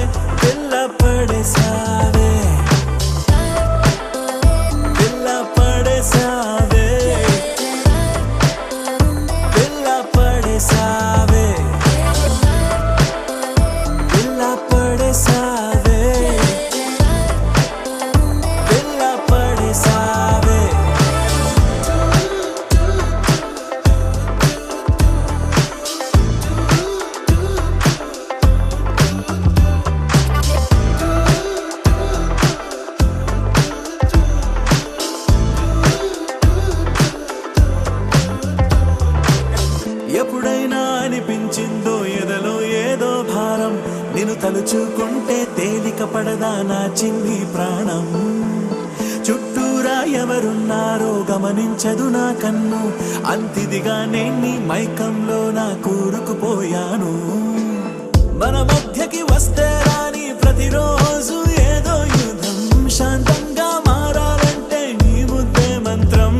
[SPEAKER 8] తలుచుకుంటే తేలిక పడదా నా చిన్ని ప్రాణం చుట్టూరా ఎవరున్నారో గమనించదు నా కన్ను అంతిదిగా నేను మైకంలో నా కూరుకుపోయాను మన మధ్యకి వస్తే రాని ప్రతిరోజు ఏదో యుద్ధం శాంతంగా మారాలంటే నీ ముద్దే మంత్రం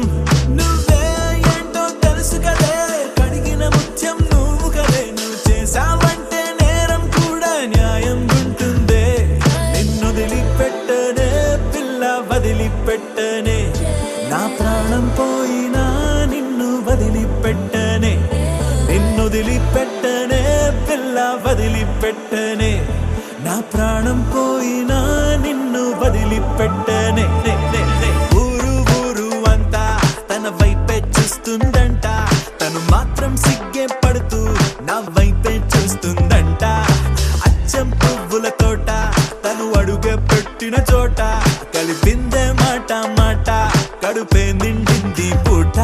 [SPEAKER 8] నువ్వే ఏంటో తెలుసు కదే కడిగిన ముత్యం నువ్వు కదే నువ్వు చేసావంటే నేరం కూడా న్యాయం ఉంటుందే నిన్ను వదిలిపెట్టనే పిల్ల వదిలిపెట్టనే నా ప్రాణం పోయినా నిన్ను వదిలిపెట్టనే నిన్ను వదిలిపెట్టనే పిల్ల వదిలిపెట్టనే నా ప్రాణం పోయినా నిన్ను వదిలిపెట్టనే ఊరు ఊరు అంతా తన వైపే చూస్తుందంట తను మాత్రం సిగ్గే పడుతూ నా వైపే చూస్తుందంట అచ్చం పువ్వుల తోట తను అడుగే పెట్టిన చోట కలిపిందే మాట మాట కడుపే నిండింది పూట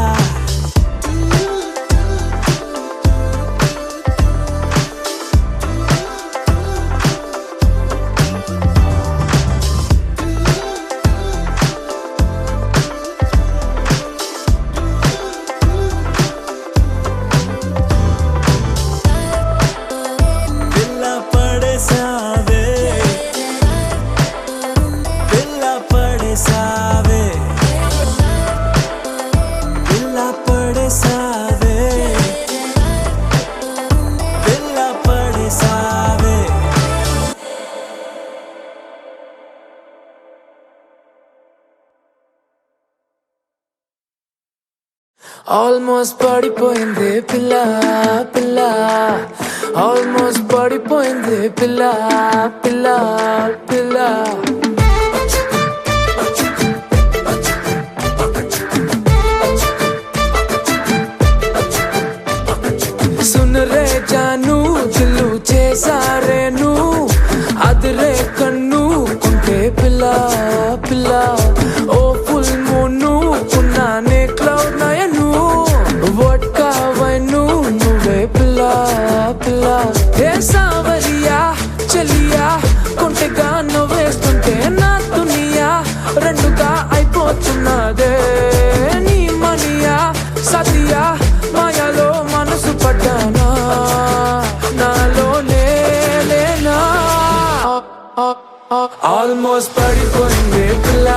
[SPEAKER 9] Almost పడిపోయింది పిల్ల పిల్ల Almost పడిపోయింది పిల్ల పిల్ల పిల్ల सुन रे जानू दिल्लू చేసారే నువ్వు అదిరే కన్ను కుంటే పిల్ల పిల్ల ఓ ఫుల్ మూను పున్నానే క్లౌడ్ నయను వడ్కా వైను నువ్వే పిల్ల పిల్ల ఏ సావరియా చలియా కుంటగా నవ్వేస్తుంటే నా దునియా రెండుగా అయిపోతున్నదే నీ మనియా సతియా మాయాలో మనసు పడ్డానా నాలో లేనా ఆల్మోస్ట్ పడిపోయింది పిల్ల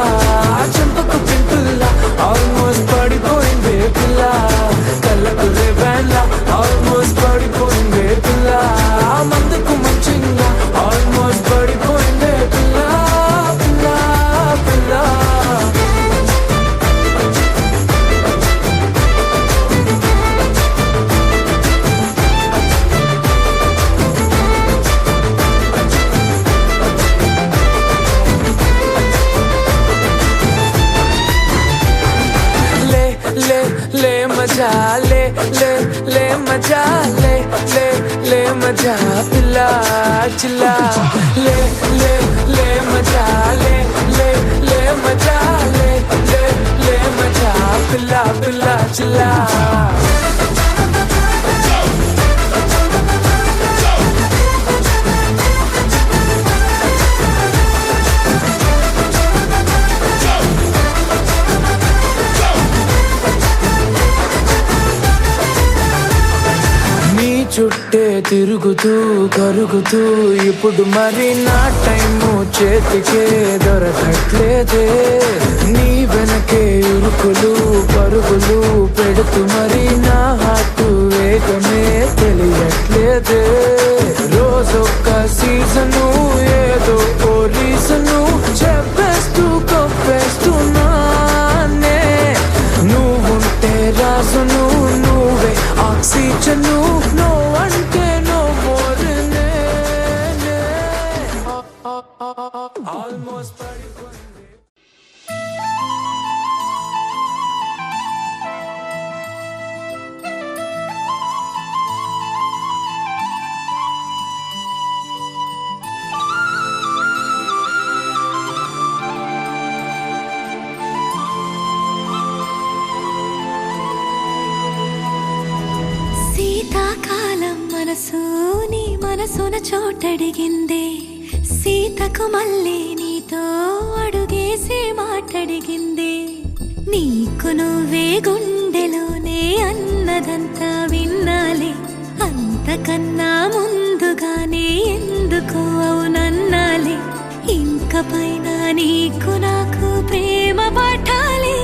[SPEAKER 9] చెంపకు పింపుల్ల ఆల్మోస్ట్ పడిపోయింది పిల్ల కళ్ళకు రేబాన్ల ఆల్మోస్ట్ పడిపోయింది పిల్ల మందుకు మంచిగా ఆల్మోస్ట్ పడిపోయింది పిల్ల పిల్ల పిల్ల ले मजा ले मजा ले मजा पिला चिल्ला ले मजा ले मजा ले मजा पिला पिला चिल्ला చుట్టే తిరుగుతూ కరుగుతూ ఇప్పుడు మరి నా టైము చేతికే దొరకట్లేదే నీ వెనకే ఉరుకులు పరుగులు పెడుతూ మరి నా హార్ట్ వేగమే తెలియట్లేదే రోజొక్క సీజను ఏదో ఓ రీజను చెప్పేస్తూ కప్పేస్తున్నానే నువ్వుంటే రాజును నువ్వే ఆక్సిజను నో అంటే నో మోర్ ఆల్మోస్ట్ పడిపోయింది
[SPEAKER 2] శీతాకాలం మనసు నీ మనసున చోటడిగిందే
[SPEAKER 5] సీతకు మళ్ళీ నీతో అడుగేసి మాటడిగింది నీకు నువ్వే గుండెలోనే అన్నదంతా విన్నాలి అంతకన్నా ముందుగానే ఎందుకు అవునన్నాలి ఇంక పైన నీకు నాకు ప్రేమ పాఠాలి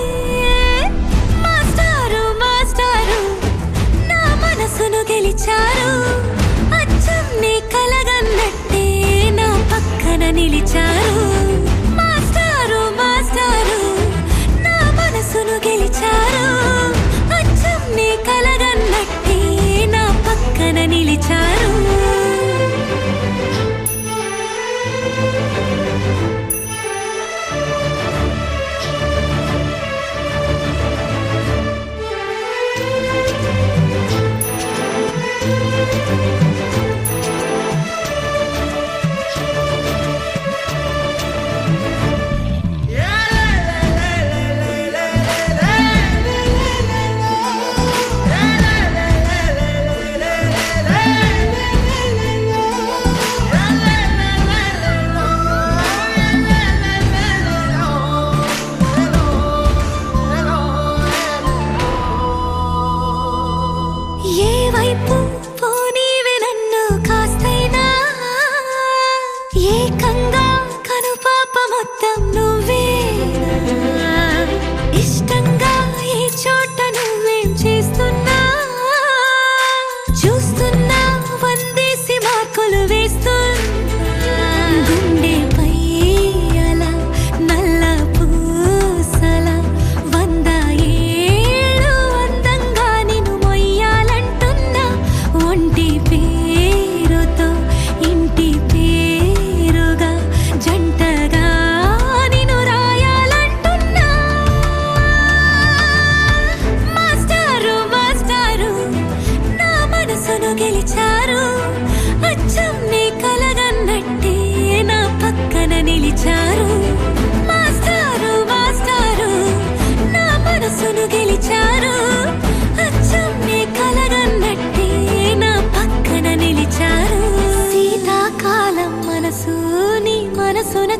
[SPEAKER 5] మాస్టారు మాస్టారు నా మనసును గెలిచారు అచ్చం నీ కలగన్నట్టే నా పక్కన నిలిచారు మాస్టారు మాస్టారు నా మనసును గెలిచారు అచ్చం నీ కలగన్నట్టే నా పక్కన నిలిచారు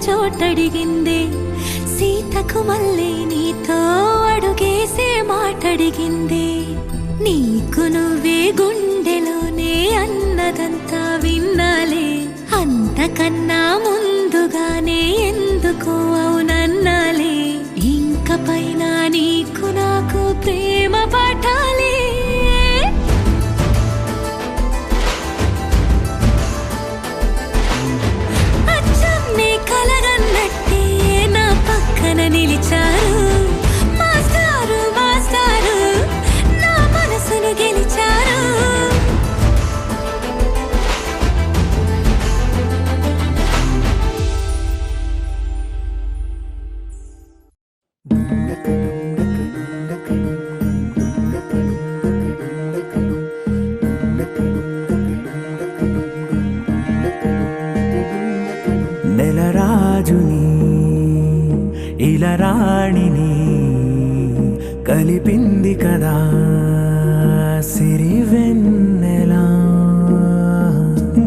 [SPEAKER 5] చోటడిగింది సీతకు మళ్ళీ నీతో అడుగేసే మాటడిగింది నీకు నువ్వే గుండెలోనే అన్నదంతా విన్నాలే అంతకన్నా ముందుగానే ఎందుకు అవునన్నాలే ఇంక పైన నీకు నాకు ప్రేమ పాఠాలే నిలిచారు మాస్టారు మాస్టారు నా మనసును గెలిచారు
[SPEAKER 8] నెలరాజుని ఇలరాణిని కలిపింది కదా సిరివెన్నెలా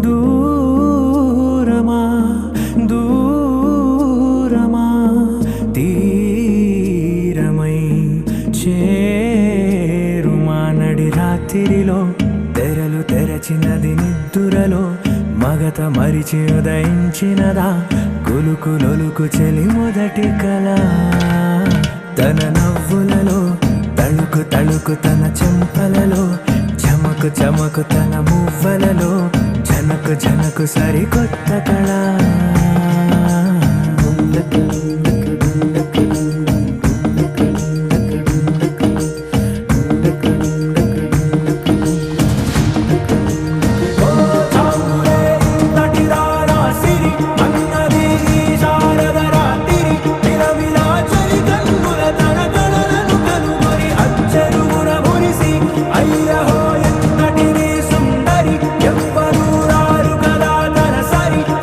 [SPEAKER 8] దూరమా దూరమా తీరమై చేరుమా నడి రాత్రిలో తెరలు తెరచినది నిద్దురలో మగత మరిచి ఉదయించినదా కులుకు లొలుకు చెలి మొదటి కళ తన నవ్వులలో తళుకు తళుకు తన చెంపలలో చమకు చమకు తన మువ్వలలో జనకు జనకు సరికొత్త కళ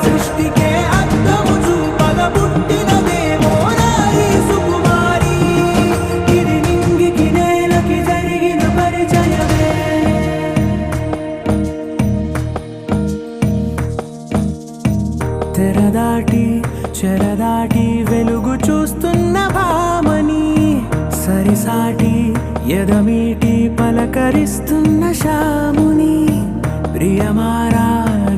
[SPEAKER 3] సృష్టికే అర్థము చూపగ పుట్టినదే
[SPEAKER 8] ఎదమీటి పలకరిస్తున్న శాముని ప్రియమారా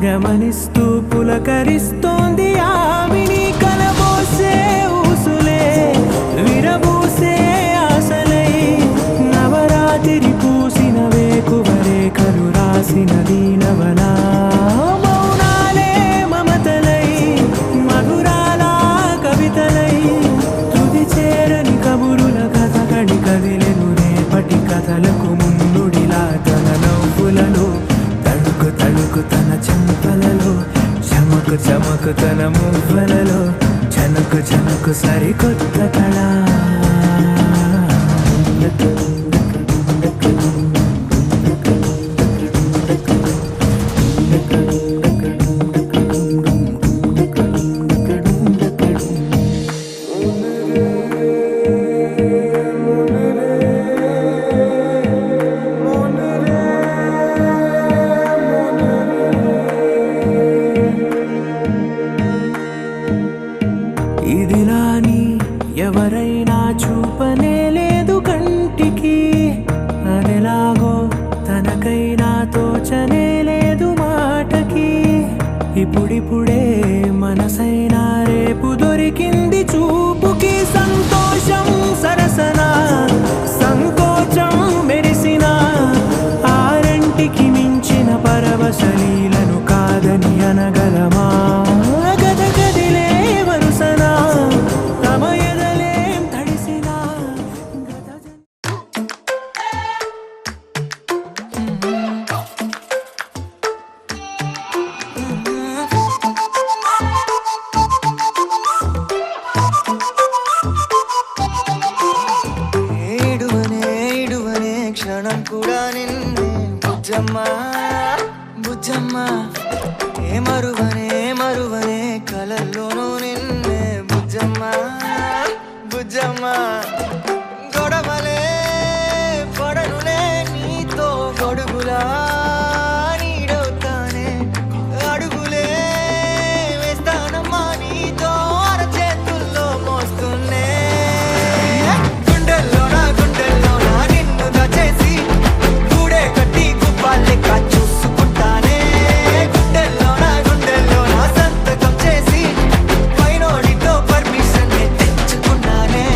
[SPEAKER 8] గమనిస్తూ పులకరిస్తోంది ఆవిని కలబోసే ఊసులే విరబూసే ఆశలై నవరాత్రి పూసిన వేకువరేఖలు రాసిన దీనవనా మౌనాలే మమతలై మధురాల కవితలై తుది చేరని కబురుల కథ కడి కదిలెను రేపటి కథలకు మున్నుడిలా తన నవ్వులలో తళుకు తళుకు తన చెంపలలో చమకు చమకు తన మువ్వలలో చనుకు చనుకు సరికొత్త కళ ఇదిలాని ఎవరైనా చూపనే లేదు కంటికి అదెలాగో తనకైనా తోచనే లేదు మాటకి ఇప్పుడిప్పుడే మనసైనా రేపు దొరికింది చూపుకి సంతోషం సరసన సంకోచం మెరిసిన ఆరంటికి మించిన పరవశలీలను కాదని అనగలమా గద గదిలే వరుసన తమ ఎదలేం తడిసిన
[SPEAKER 9] ఏడువనే క్షణం కూడా నిన్నే బుజ్జమ్మ బుజ్జమ్మ ఏ మరువనే కలల్లోనూ నిన్నే బుజ్జమ్మ బుజ్జమ్మ గొడవలే పడనులే నీతో గొడుగులా నీడవుతానే అడుగులే వేస్తానమ్మా నీతో అరచేతుల్లో మోస్తున్నే గుండెల్లోనా నిన్ను దచేసి గూడే కట్టి గుప్పాలెక్క చూసుకుంటానే గుండెల్లోనా సంతకం చేసి పైనోడితో పర్మిషన్ తెచ్చుకున్నానే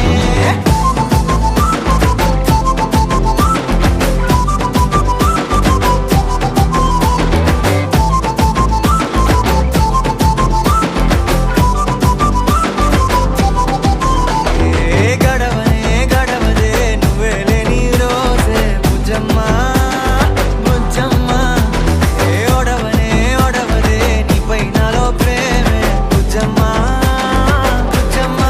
[SPEAKER 9] గడవదే నువ్వే లేని రోజే బుజ్జమ్మ బుజ్జమ్మ ఏ ఒడవదే నీపై నాలో ప్రేమే బుజ్జమ్మ బుజ్జమ్మ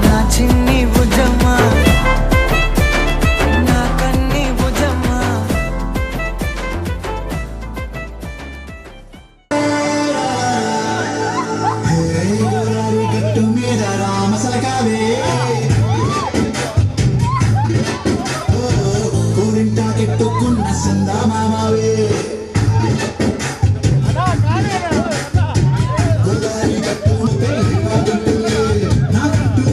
[SPEAKER 9] నా చిన్ని బుజ్జమ్మ నా కన్ని బుజ్జమ్మ
[SPEAKER 3] గట్టు మీద రామసలకావే కూరింటా కెట్టుకున్న సందా మామావే గోదారి గట్టు నా గట్టు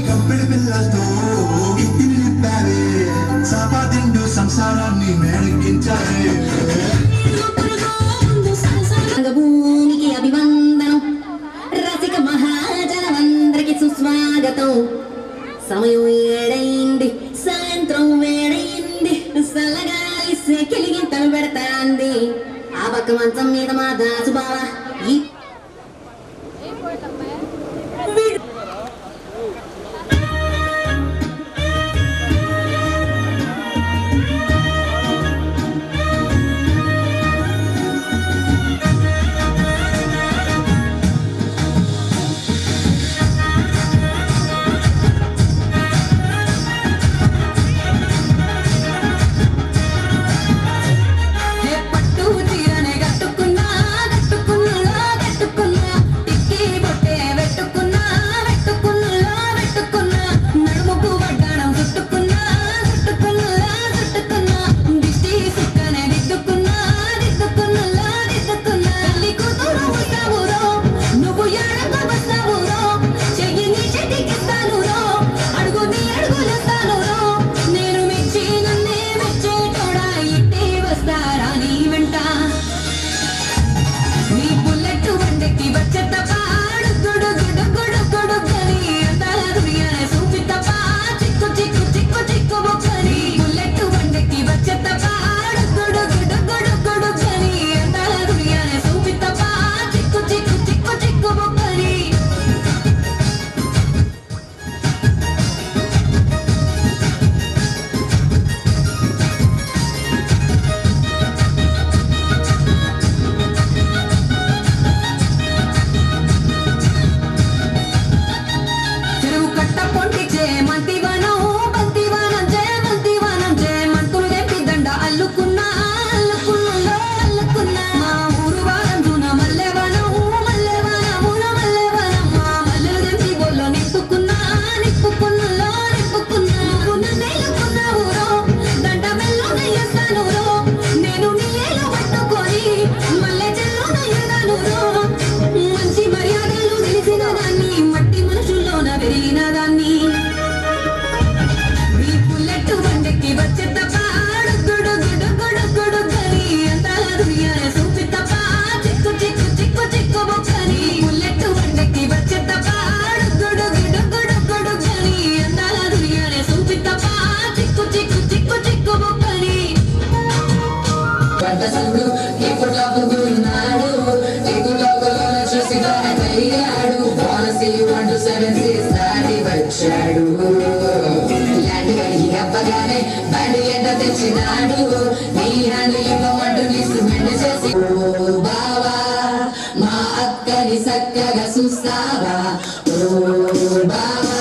[SPEAKER 3] కంపెడి పిల్లలతో ఇంటిని నింపావే సాపాదిండు సంసారాన్ని మేడెక్కించావే
[SPEAKER 2] భూమికి అభివందనం రసిక మహాజనమందరికి సుస్వాగతం సమయం ఏడైంది సాయంత్రం వేడైంది సల్లగాలి సెకిలిగింతలు పెడతా పక్క మంచం మీద మా దాసు బావా ఈ పట్టు చీరనే కట్టుకున్నా టిక్కీ బొట్టే పెట్టుకున్నా నడుముకు వడ్డాణం చుట్టుకున్నా దిష్టి సుక్కనే దిద్దుకున్నా తల్లి కూతురు వస్తావురో నువ్వు ఎడకు వస్తావురో చెయ్యి నీ చెట్టికిస్తాను రో అడుగు నీ అడుగులేస్తాను రో నేను మెచ్చి నన్నే మెచ్చేటోడా ఇట్టి వస్తారా నీ వెంట నీ బుల్లెట్ వండెక్కి వచ్చే తప్ప గొడుగని అందాల దునియానే సూచి తప్ప చిక్కు బొక్కని బుల్లెట్ వండెక్కి వచ్చే తప్ప గొడుగని అందాల దునియానే సూచి తప్ప చిక్కు బొక్కని చెరువు కట్ట పొంటిచే మంతివనం చే మంతులు తెప్పి దండ అల్లుకున్నా మా ఊరు వారందున మల్లెవనం మా మల్లెలు తెంపి బొల్లో నిప్పుకున్నా నువ్వు నన్నేలుకున్నావు రో దండ మెల్లో నెయ్యేస్తాను రో నేను నీ ఏలు పట్టుకొని మల్లె చెల్లో నెయ్యగాను రో మంచి మర్యాదలు తెలిసిన దాన్ని మట్టి మనుషుల్లోన పెరిగిన దాన్ని నీ బుల్లెట్ బండెక్కి వచ్చే తప్ప గొడుగని అందాల దునియానే సూచి తప్ప చిక్కు బొక్కని బుల్లెట్ బండెక్కి వచ్చే తప్ప గొడుగని అందాల దునియానే సూచి తప్ప చిక్కు బొక్కని వంట సందు ఇప్పుడు పువ్వున్నాడు దిగులోగులోన చూసిన తయ్యాడు బోనసి 1 to 7 దాటి వచ్చాడు ల్యాండ్ కలిగి అవ్వగానే బండి ఎండ తెచ్చినాడు నీ హ్యాండ్ ఇవ్వమంటూ నీ సిమెంట్ చేసి ఓ బావా మా అక్కని చక్కగా చూస్తావా ఓ బావా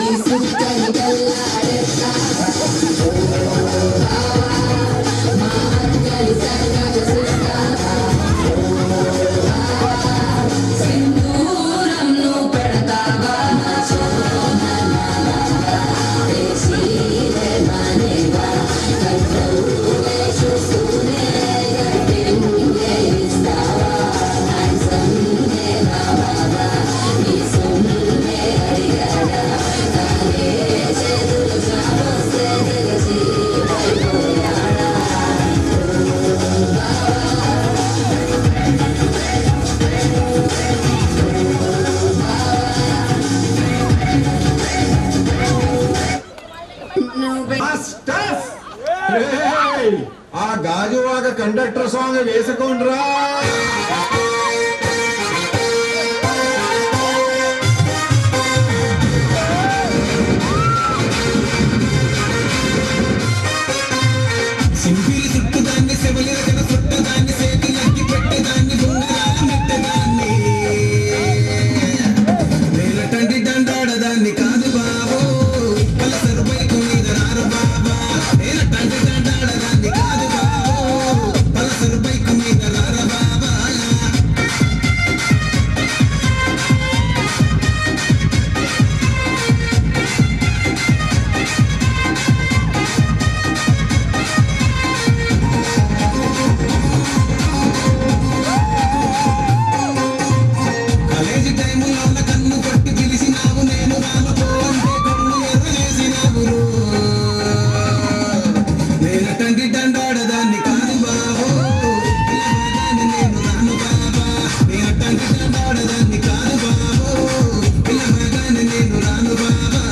[SPEAKER 2] ఈ సుక్కని కల్లాడేస్తావా ఓ బావా మా అక్కని చక్కగా చూస్తావా సింధూరం నువ్వు పెడతావా
[SPEAKER 3] ఆ గాజువాక కండక్టర్ సాంగ్ వేసుకోండ్రా. సింపిలి చుట్టుదాన్ని సెవలి రకన చుట్టదాన్ని సేతిలకి పెట్టేదాన్ని నెట్టదాన్ని నేలటండి దండాడదాన్ని కాదు బాబో పలసరు బైకు మీద రారు బాబా నేలటండి దండాడదాన్ని కాదు బాబో పలసరు బైకు మీద రారు బాబా కాలేజీ టైములో ఉన్న కన్ను కొట్టి పిలిచినావు నేను రానుకో అంటే కన్ను ఎర్రలేసినావు నేనటండి దండాడదాన్ని కాదు బాబో పిల్లవాదాన్ని నేను రాను బాబా నేనటండి దండాడదాన్ని కాదు బాబో పిల్లవాదాన్ని నేను రాను బాబా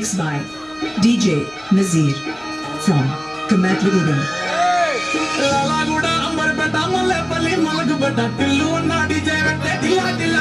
[SPEAKER 10] Mixed by DJ Nazir from Kamatligudam.
[SPEAKER 3] లాలా కూడా అంబర్పేట మల్లెపల్లి మలకపేట టిల్లు ఉన్న డీజే పెట్టే టిల్లా టిల్లా